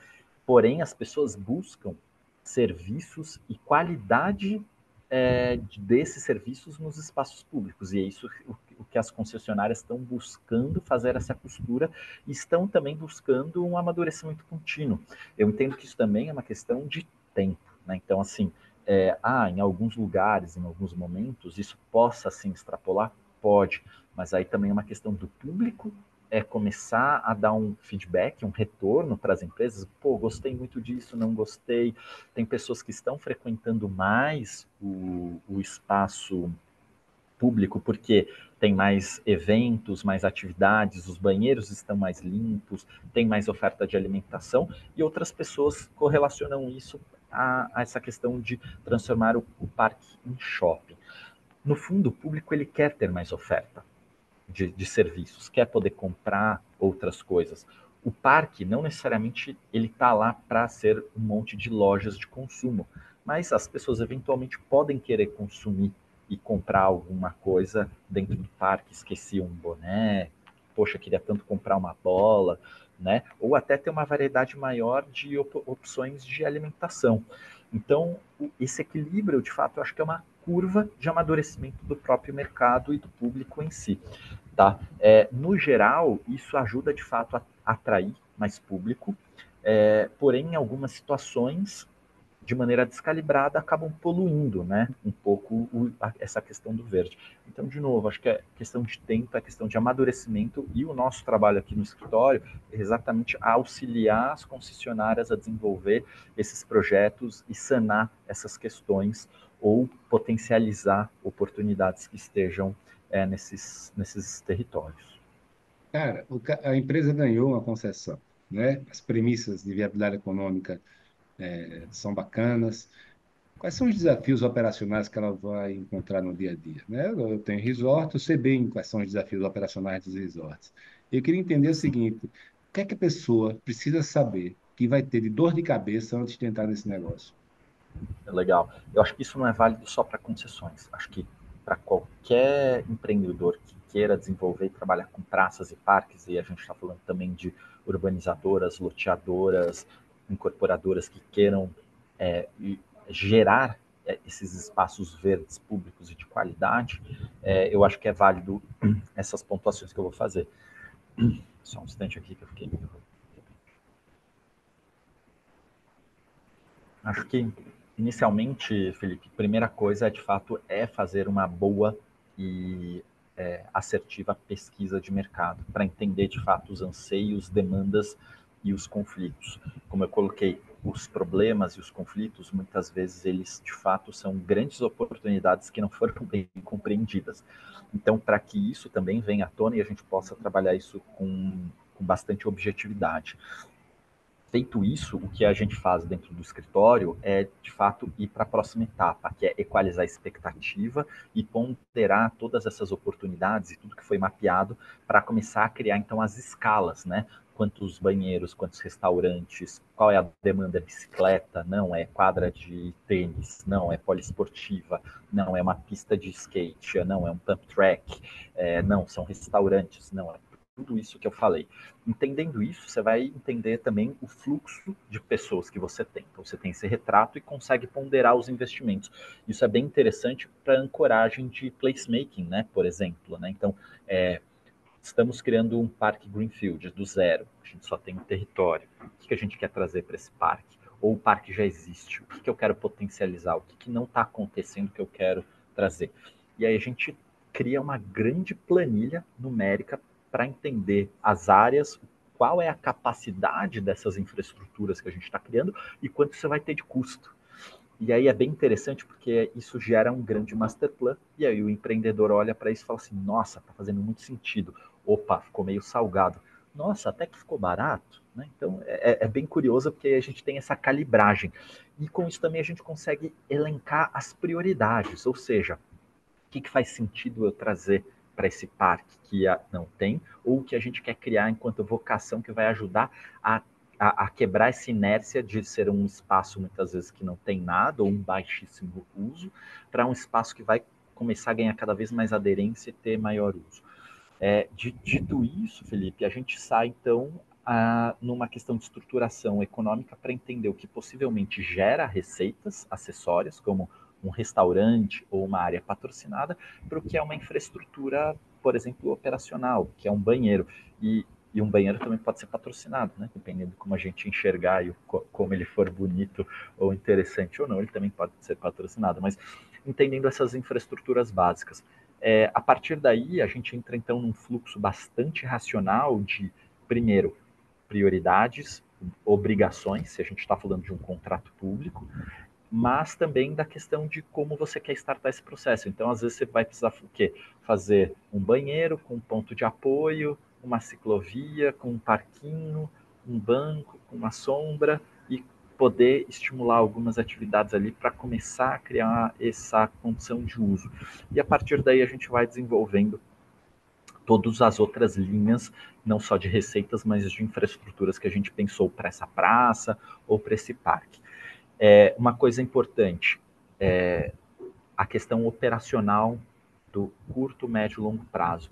Porém, as pessoas buscam serviços e qualidade desses serviços nos espaços públicos. E é isso o que as concessionárias estão buscando fazer essa costura e estão também buscando um amadurecimento contínuo. Eu entendo que isso também é uma questão de tempo. Né? Então, assim, em alguns lugares, em alguns momentos, isso possa assim extrapolar? Pode, mas aí também é uma questão do público começar a dar um feedback, um retorno para as empresas. Pô, gostei muito disso, não gostei. Tem pessoas que estão frequentando mais o espaço público porque tem mais eventos, mais atividades, os banheiros estão mais limpos, tem mais oferta de alimentação, e outras pessoas correlacionam isso a essa questão de transformar o parque em shopping. No fundo, o público ele quer ter mais oferta de serviços, quer poder comprar outras coisas. O parque não necessariamente ele está lá para ser um monte de lojas de consumo, mas as pessoas eventualmente podem querer consumir e comprar alguma coisa dentro do parque. Esqueci um boné, poxa, queria tanto comprar uma bola, né? Ou até ter uma variedade maior de opções de alimentação. Então, esse equilíbrio, de fato, eu acho que é uma curva de amadurecimento do próprio mercado e do público em si. Tá? No geral, isso ajuda de fato a atrair mais público, porém, em algumas situações, de maneira descalibrada, acabam poluindo, né, um pouco essa questão do verde. Então, de novo, acho que é questão de tempo, é questão de amadurecimento, e o nosso trabalho aqui no escritório é exatamente auxiliar as concessionárias a desenvolver esses projetos e sanar essas questões ou potencializar oportunidades que estejam nesses territórios. Cara, a empresa ganhou uma concessão, né? As premissas de viabilidade econômica são bacanas. Quais são os desafios operacionais que ela vai encontrar no dia a dia, né? Eu tenho resort, eu sei bem quais são os desafios operacionais dos resorts. Eu queria entender o seguinte: o que é que a pessoa precisa saber que vai ter de dor de cabeça antes de entrar nesse negócio? Legal. Eu acho que isso não é válido só para concessões. Acho que para qualquer empreendedor que queira desenvolver e trabalhar com praças e parques, e a gente está falando também de urbanizadoras, loteadoras, incorporadoras que queiram gerar esses espaços verdes públicos e de qualidade, eu acho que é válido essas pontuações que eu vou fazer. Só um instante aqui que eu fiquei. Acho que, inicialmente, Felipe, primeira coisa, de fato, é fazer uma boa e assertiva pesquisa de mercado, para entender, de fato, os anseios, demandas e os conflitos. Como eu coloquei, os problemas e os conflitos, muitas vezes, eles, de fato, são grandes oportunidades que não foram bem compreendidas. Então, para que isso também venha à tona e a gente possa trabalhar isso com bastante objetividade. Feito isso, o que a gente faz dentro do escritório é, de fato, ir para a próxima etapa, que é equalizar a expectativa e ponderar todas essas oportunidades e tudo que foi mapeado para começar a criar, então, as escalas, né? Quantos banheiros, quantos restaurantes, qual é a demanda bicicleta, não é quadra de tênis, não é poliesportiva, não é uma pista de skate, não é um pump track, não, são restaurantes, não é tudo isso que eu falei. Entendendo isso, você vai entender também o fluxo de pessoas que você tem. Então, você tem esse retrato e consegue ponderar os investimentos. Isso é bem interessante para ancoragem de placemaking, né? Por exemplo, né? Então, estamos criando um parque Greenfield do zero. A gente só tem um território. O que a gente quer trazer para esse parque? Ou o parque já existe? O que eu quero potencializar? O que não está acontecendo que eu quero trazer? E aí a gente cria uma grande planilha numérica para entender as áreas, qual é a capacidade dessas infraestruturas que a gente está criando e quanto você vai ter de custo. E aí é bem interessante porque isso gera um grande master plan, e aí o empreendedor olha para isso e fala assim, nossa, está fazendo muito sentido. Opa, ficou meio salgado. Nossa, até que ficou barato. Né? Então é bem curioso porque a gente tem essa calibragem. E com isso também a gente consegue elencar as prioridades, ou seja, o que faz sentido eu trazer para esse parque que não tem, ou o que a gente quer criar enquanto vocação que vai ajudar a quebrar essa inércia de ser um espaço muitas vezes que não tem nada, ou um baixíssimo uso, para um espaço que vai começar a ganhar cada vez mais aderência e ter maior uso. Dito isso, Felipe, a gente sai então numa questão de estruturação econômica para entender o que possivelmente gera receitas acessórias, como um restaurante ou uma área patrocinada, para o que é uma infraestrutura, por exemplo, operacional, que é um banheiro. E um banheiro também pode ser patrocinado, né? Dependendo de como a gente enxergar e como ele for bonito ou interessante ou não, ele também pode ser patrocinado. Mas entendendo essas infraestruturas básicas. A partir daí, a gente entra então num fluxo bastante racional de, primeiro, prioridades, obrigações, se a gente está falando de um contrato público, mas também da questão de como você quer startar esse processo. Então, às vezes, você vai precisar o quê? Fazer um banheiro com um ponto de apoio, uma ciclovia com um parquinho, um banco com uma sombra e poder estimular algumas atividades ali para começar a criar essa condição de uso. E a partir daí a gente vai desenvolvendo todas as outras linhas, não só de receitas, mas de infraestruturas que a gente pensou para essa praça ou para esse parque. Uma coisa importante, a questão operacional do curto, médio e longo prazo.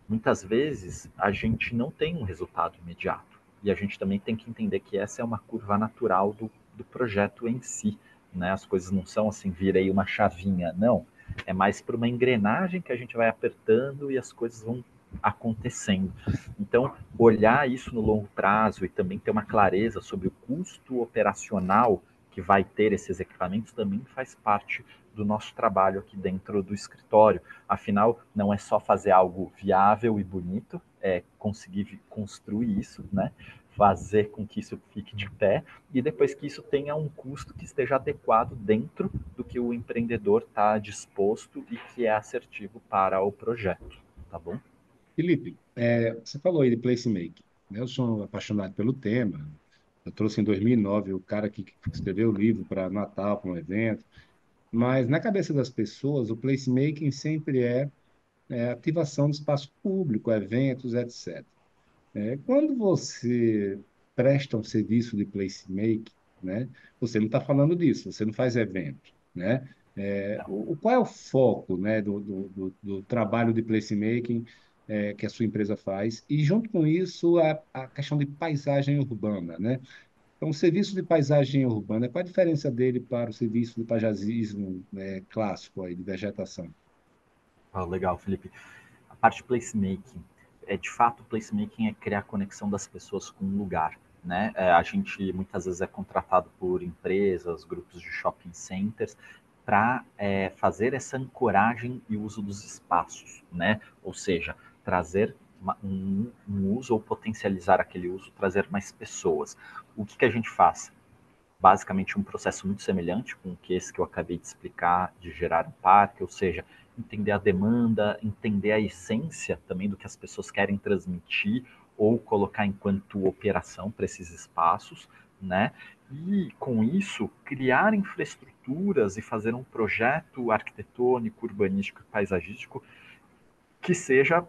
Muitas vezes a gente não tem um resultado imediato. E a gente também tem que entender que essa é uma curva natural do projeto em si. Né? As coisas não são assim, virei uma chavinha, não. É mais por uma engrenagem que a gente vai apertando e as coisas vão acontecendo. Então, olhar isso no longo prazo e também ter uma clareza sobre o custo operacional que vai ter esses equipamentos também faz parte do nosso trabalho aqui dentro do escritório. Afinal, não é só fazer algo viável e bonito, é conseguir construir isso, né? Fazer com que isso fique de pé e depois que isso tenha um custo que esteja adequado dentro do que o empreendedor está disposto e que é assertivo para o projeto, tá bom? Felipe, você falou aí de placemaking, né? Eu sou apaixonado pelo tema. Eu trouxe em 2009 o cara que escreveu o livro para Natal, para um evento. Mas na cabeça das pessoas, o placemaking sempre é ativação do espaço público, eventos, etc. Quando você presta um serviço de placemaking, né, você não está falando disso, você não faz evento, né? Qual é o foco, né, do trabalho de placemaking que a sua empresa faz? E junto com isso, a questão de paisagem urbana, né? Então, o serviço de paisagem urbana, qual a diferença dele para o serviço de paisagismo, clássico aí, de vegetação? Legal, Felipe. A parte de placemaking, de fato, o placemaking é criar a conexão das pessoas com um lugar, né? A gente muitas vezes é contratado por empresas, grupos de shopping centers, para fazer essa ancoragem e uso dos espaços, né? Ou seja, trazer um uso ou potencializar aquele uso, trazer mais pessoas. O que a gente faz? basicamente um processo muito semelhante com o que esse que eu acabei de explicar, de gerar um parque, ou seja, entender a demanda, entender a essência também do que as pessoas querem transmitir ou colocar enquanto operação para esses espaços, né? E com isso, criar infraestruturas e fazer um projeto arquitetônico, urbanístico e paisagístico que seja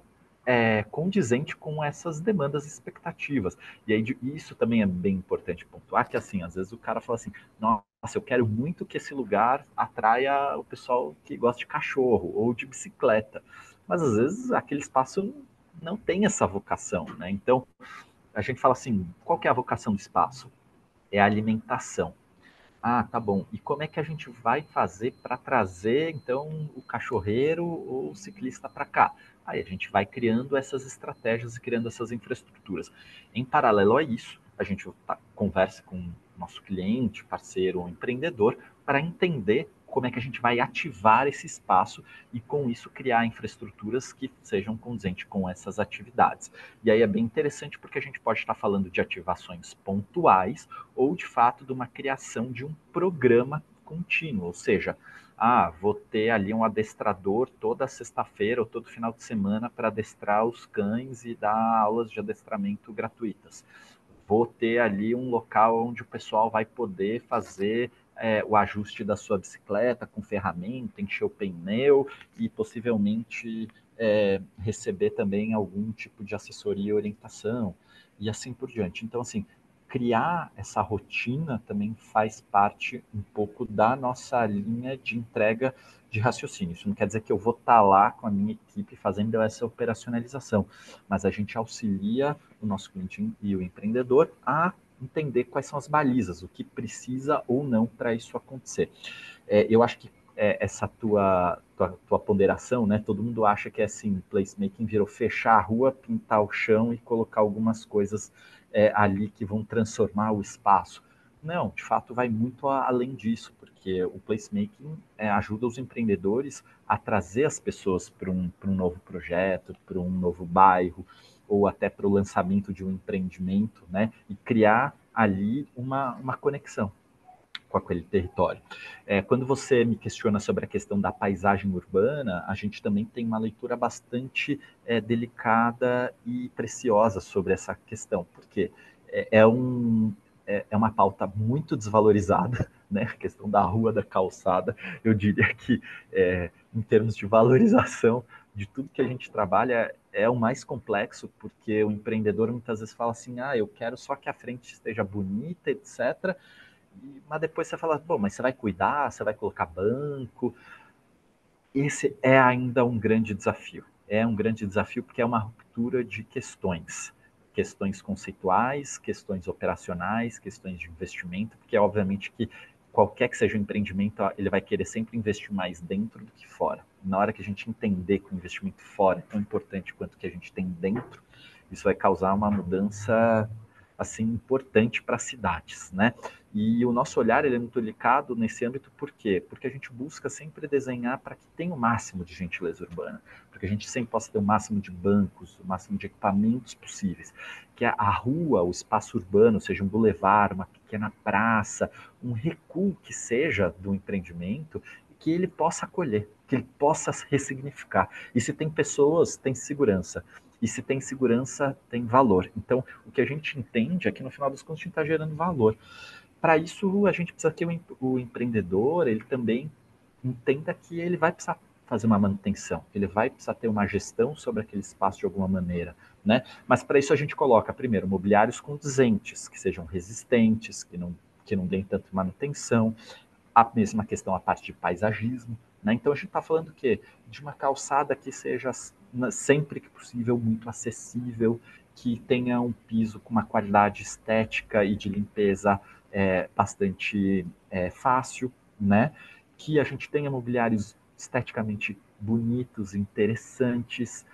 condizente com essas demandas e expectativas. E aí isso também é bem importante pontuar, que assim, às vezes o cara fala assim, nossa, eu quero muito que esse lugar atraia o pessoal que gosta de cachorro ou de bicicleta. Mas às vezes aquele espaço não tem essa vocação, né? Então, a gente fala assim, qual que é a vocação do espaço? É a alimentação. Ah, tá bom. E como é que a gente vai fazer para trazer, então, o cachorreiro ou o ciclista para cá? Aí a gente vai criando essas estratégias e criando essas infraestruturas. Em paralelo a isso, a gente conversa com o nosso cliente, parceiro ou empreendedor para entender como é que a gente vai ativar esse espaço e, com isso, criar infraestruturas que sejam condizentes com essas atividades. E aí é bem interessante porque a gente pode estar falando de ativações pontuais ou de fato de uma criação de um programa contínuo, ou seja, vou ter ali um adestrador toda sexta-feira ou todo final de semana para adestrar os cães e dar aulas de adestramento gratuitas. Vou ter ali um local onde o pessoal vai poder fazer o ajuste da sua bicicleta com ferramenta, encher o pneu e possivelmente receber também algum tipo de assessoria e orientação e assim por diante. Então, assim, criar essa rotina também faz parte um pouco da nossa linha de entrega de raciocínio. Isso não quer dizer que eu vou estar lá com a minha equipe fazendo essa operacionalização, mas a gente auxilia o nosso cliente e o empreendedor a entender quais são as balizas, o que precisa ou não para isso acontecer. Eu acho que essa tua ponderação, né? Todo mundo acha que é assim, placemaking virou fechar a rua, pintar o chão e colocar algumas coisas ali que vão transformar o espaço. Não, de fato vai muito além disso, porque o placemaking ajuda os empreendedores a trazer as pessoas para um novo projeto, para um novo bairro, ou até para o lançamento de um empreendimento, né? E criar ali uma conexão com aquele território. Quando você me questiona sobre a questão da paisagem urbana, a gente também tem uma leitura bastante delicada e preciosa sobre essa questão, porque é uma pauta muito desvalorizada, né? A questão da rua, da calçada, eu diria que em termos de valorização de tudo que a gente trabalha é o mais complexo, porque o empreendedor muitas vezes fala assim, eu quero só que a frente esteja bonita, etc., mas depois você fala, bom, mas você vai cuidar, você vai colocar banco. Esse é ainda um grande desafio. É um grande desafio porque é uma ruptura de questões. Questões conceituais, questões operacionais, questões de investimento, porque é obviamente que qualquer que seja o empreendimento, ele vai querer sempre investir mais dentro do que fora. Na hora que a gente entender que o investimento fora é tão importante quanto o que a gente tem dentro, isso vai causar uma mudança assim importante para as cidades, né? E o nosso olhar ele é muito delicado nesse âmbito, por quê? Porque a gente busca sempre desenhar para que tenha o máximo de gentileza urbana, para que a gente sempre possa ter o máximo de bancos, o máximo de equipamentos possíveis, que a rua, o espaço urbano, seja um bulevar, uma pequena praça, um recuo que seja do empreendimento, que ele possa acolher, que ele possa ressignificar. E se tem pessoas, tem segurança. E se tem segurança, tem valor. Então, o que a gente entende é que no final das contas a gente está gerando valor. Para isso, a gente precisa que o empreendedor ele também entenda que ele vai precisar fazer uma manutenção, ele vai precisar ter uma gestão sobre aquele espaço de alguma maneira, né? Mas para isso a gente coloca, primeiro, mobiliários condizentes, que sejam resistentes, que não deem tanto manutenção, a mesma questão a parte de paisagismo, né? Então a gente está falando o quê? De uma calçada que seja sempre que possível muito acessível, que tenha um piso com uma qualidade estética e de limpeza bastante fácil, né? Que a gente tenha mobiliários esteticamente bonitos, interessantes,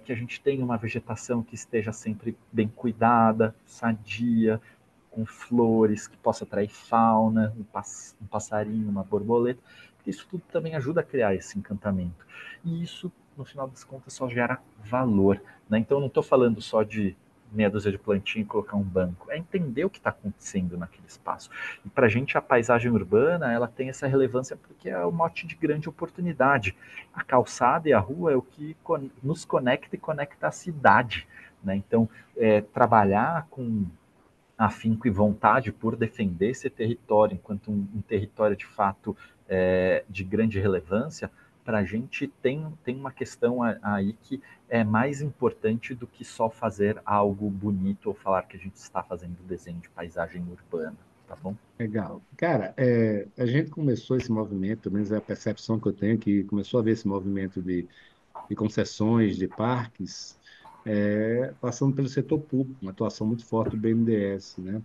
que a gente tenha uma vegetação que esteja sempre bem cuidada, sadia, com flores, que possa atrair fauna, um passarinho, uma borboleta, porque isso tudo também ajuda a criar esse encantamento. E isso, no final das contas, só gera valor, né? Então, eu não estou falando só de meia dúzia de plantinha e colocar um banco. É entender o que está acontecendo naquele espaço. E para a gente, a paisagem urbana, ela tem essa relevância porque é o mote de grande oportunidade. A calçada e a rua é o que nos conecta e conecta a cidade. Né? Então, trabalhar com afinco e vontade por defender esse território enquanto um território de fato de grande relevância, para a gente tem uma questão aí que é mais importante do que só fazer algo bonito ou falar que a gente está fazendo desenho de paisagem urbana, tá bom? Legal. Cara, a gente começou esse movimento, pelo menos é a percepção que eu tenho, que começou a ver esse movimento de concessões, de parques, passando pelo setor público, uma atuação muito forte do BNDES, né?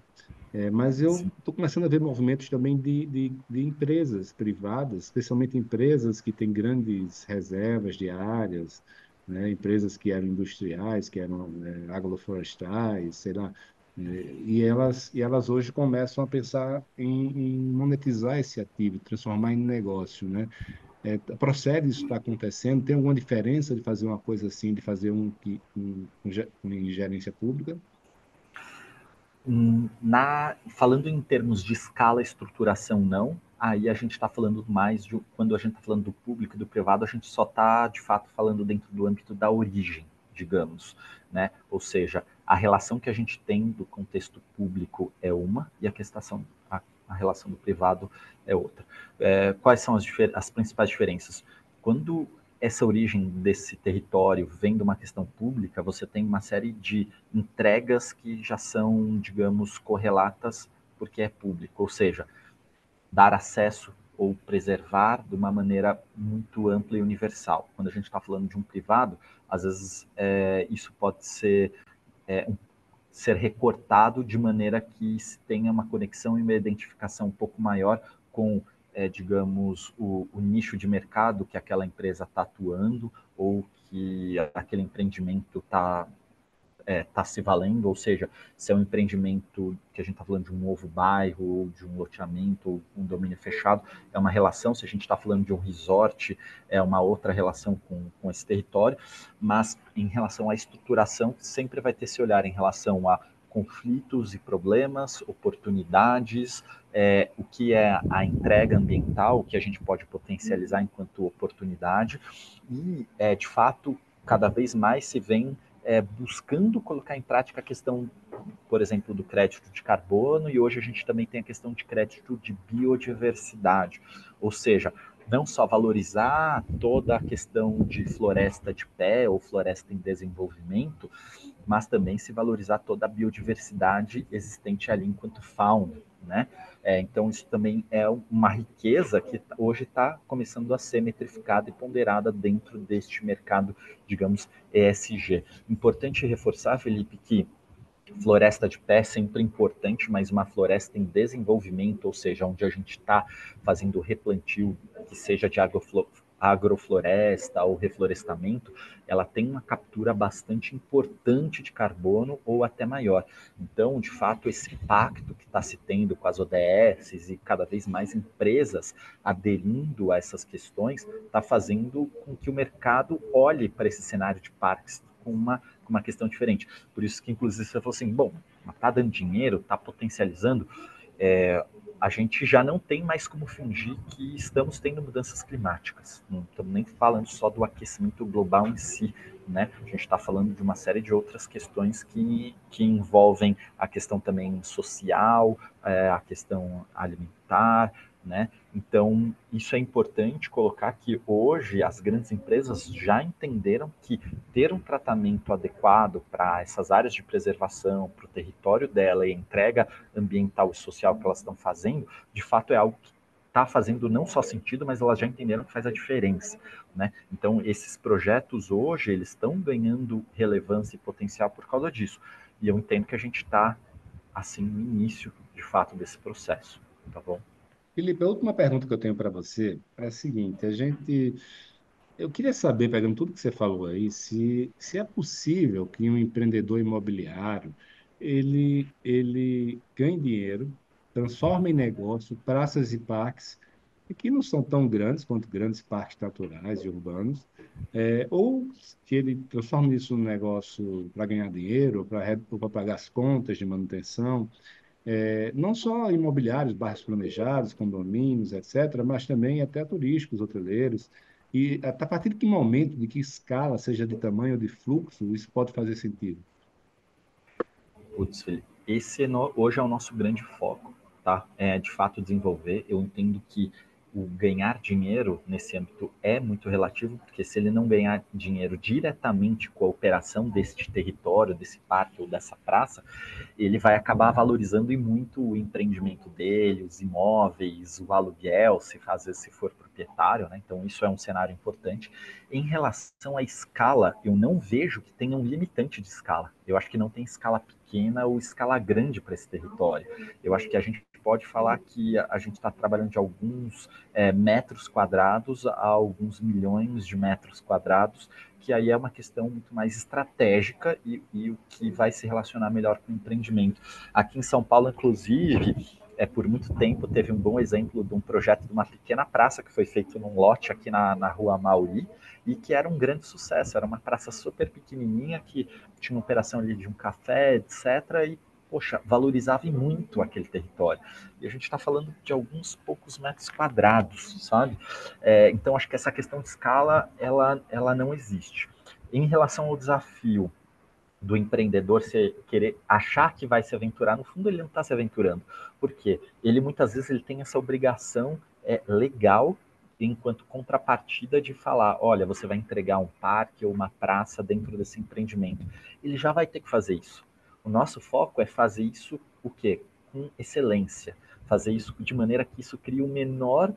Mas eu Sim. estou começando a ver movimentos também de empresas privadas, especialmente empresas que têm grandes reservas de áreas, né? Empresas que eram industriais, que eram agroflorestais, sei lá, e elas hoje começam a pensar em monetizar esse ativo, transformar em negócio, né? Procede isso está acontecendo? Tem alguma diferença de fazer uma coisa assim, de fazer em gerência pública? Falando em termos de escala e estruturação, não. Aí a gente está falando mais de quando a gente está falando do público e do privado, a gente só está de fato falando dentro do âmbito da origem, digamos, né? Ou seja, a relação que a gente tem do contexto público é uma e a relação do privado é outra. Quais são as principais diferenças? Quando essa origem desse território vem de uma questão pública, você tem uma série de entregas que já são, digamos, correlatas porque é público, ou seja, dar acesso ou preservar de uma maneira muito ampla e universal. Quando a gente está falando de um privado, às vezes isso pode ser recortado de maneira que se tenha uma conexão e uma identificação um pouco maior com, digamos, o nicho de mercado que aquela empresa está atuando ou que aquele empreendimento está se valendo, ou seja, se é um empreendimento que a gente está falando de um novo bairro, ou de um loteamento, ou um domínio fechado, é uma relação, se a gente está falando de um resort, é uma outra relação com esse território, mas em relação à estruturação, sempre vai ter esse olhar em relação a conflitos e problemas, oportunidades, o que é a entrega ambiental, o que a gente pode potencializar enquanto oportunidade, e, de fato, cada vez mais se vem buscando colocar em prática a questão, por exemplo, do crédito de carbono, e hoje a gente também tem a questão de crédito de biodiversidade, ou seja, não só valorizar toda a questão de floresta de pé ou floresta em desenvolvimento, mas também se valorizar toda a biodiversidade existente ali enquanto fauna, né? Então isso também é uma riqueza que hoje está começando a ser metrificada e ponderada dentro deste mercado, digamos, ESG. Importante reforçar, Felipe, que floresta de pé é sempre importante, mas uma floresta em desenvolvimento, ou seja, onde a gente está fazendo replantio, que seja de agrofloresta ou reflorestamento, ela tem uma captura bastante importante de carbono ou até maior. Então, de fato, esse pacto que está se tendo com as ODS e cada vez mais empresas aderindo a essas questões está fazendo com que o mercado olhe para esse cenário de parques com uma questão diferente. Por isso que, inclusive, você falou assim, bom, está dando dinheiro, está potencializando, a gente já não tem mais como fingir que estamos tendo mudanças climáticas. Não estamos nem falando só do aquecimento global em si, né? A gente está falando de uma série de outras questões que envolvem a questão também social, a questão alimentar, né? Então, isso é importante colocar que hoje as grandes empresas já entenderam que ter um tratamento adequado para essas áreas de preservação, para o território dela e a entrega ambiental e social que elas estão fazendo, de fato é algo que está fazendo não só sentido, mas elas já entenderam que faz a diferença, né? Então, esses projetos hoje, eles estão ganhando relevância e potencial por causa disso. E eu entendo que a gente está, assim, no início, de fato, desse processo, tá bom? Felipe, a última pergunta que eu tenho para você é a seguinte: eu queria saber, pegando tudo que você falou aí, se é possível que um empreendedor imobiliário ele ganhe dinheiro, transforme em negócio praças e parques que não são tão grandes quanto grandes parques naturais e urbanos, ou que ele transforme isso num negócio para ganhar dinheiro, ou para pagar as contas de manutenção, não só imobiliários, bairros planejados, condomínios, etc., mas também até turísticos, hoteleiros. E a partir de que momento, de que escala, seja de tamanho ou de fluxo, isso pode fazer sentido? Putz, Felipe, hoje é o nosso grande foco, tá? É de fato desenvolver. Eu entendo que o ganhar dinheiro nesse âmbito é muito relativo, porque se ele não ganhar dinheiro diretamente com a operação deste território, desse parque ou dessa praça, ele vai acabar valorizando e muito o empreendimento dele, os imóveis, o aluguel, se for proprietário, né? Então isso é um cenário importante. Em relação à escala, eu não vejo que tenha um limitante de escala. Eu acho que não tem escala pequena ou escala grande para esse território. Eu acho que a gente pode falar que a gente está trabalhando de alguns metros quadrados a alguns milhões de metros quadrados, que aí é uma questão muito mais estratégica e o que vai se relacionar melhor com o empreendimento. Aqui em São Paulo, inclusive, por muito tempo teve um bom exemplo de um projeto de uma pequena praça que foi feito num lote aqui na Rua Mauri, e que era um grande sucesso. Era uma praça super pequenininha que tinha uma operação ali de um café, etc., e poxa, valorizava muito aquele território. E a gente está falando de alguns poucos metros quadrados, sabe? Então, acho que essa questão de escala, ela não existe. Em relação ao desafio do empreendedor querer achar que vai se aventurar, no fundo ele não está se aventurando. Por quê? Ele muitas vezes ele tem essa obrigação legal, enquanto contrapartida de falar, olha, você vai entregar um parque ou uma praça dentro desse empreendimento. Ele já vai ter que fazer isso. O nosso foco é fazer isso o quê? Com excelência. Fazer isso de maneira que isso crie o menor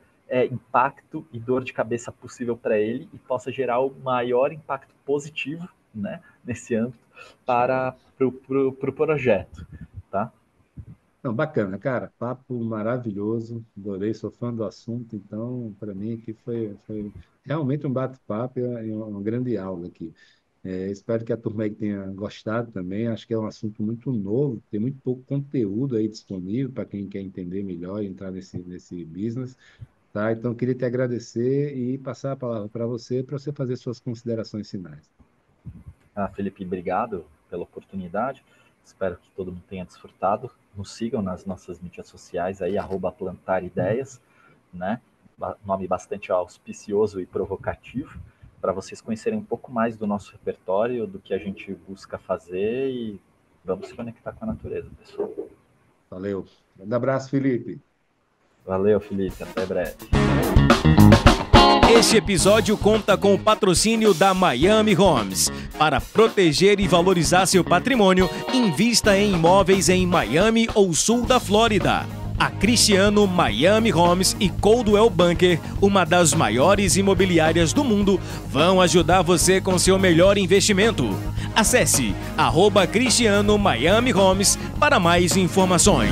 impacto e dor de cabeça possível para ele e possa gerar o maior impacto positivo, né, nesse âmbito para o projeto, tá? Não, bacana, cara. Papo maravilhoso. Adorei, sou fã do assunto. Então, para mim, aqui foi realmente um bate-papo e uma grande aula aqui. Espero que a turma aí tenha gostado também. Acho que é um assunto muito novo, tem muito pouco conteúdo aí disponível para quem quer entender melhor e entrar nesse business. Tá? Então, queria te agradecer e passar a palavra para você fazer suas considerações finais. Felipe, obrigado pela oportunidade. Espero que todo mundo tenha desfrutado. Nos sigam nas nossas mídias sociais aí, @plantarideias, né? Nome bastante auspicioso e provocativo, para vocês conhecerem um pouco mais do nosso repertório, do que a gente busca fazer e vamos se conectar com a natureza, pessoal. Valeu. Um abraço, Felipe. Valeu, Felipe. Até breve. Este episódio conta com o patrocínio da Miami Homes. Para proteger e valorizar seu patrimônio, invista em imóveis em Miami ou sul da Flórida. A Cristiano, Miami Homes e Coldwell Banker, uma das maiores imobiliárias do mundo, vão ajudar você com seu melhor investimento. Acesse @Cristiano Miami Homes para mais informações.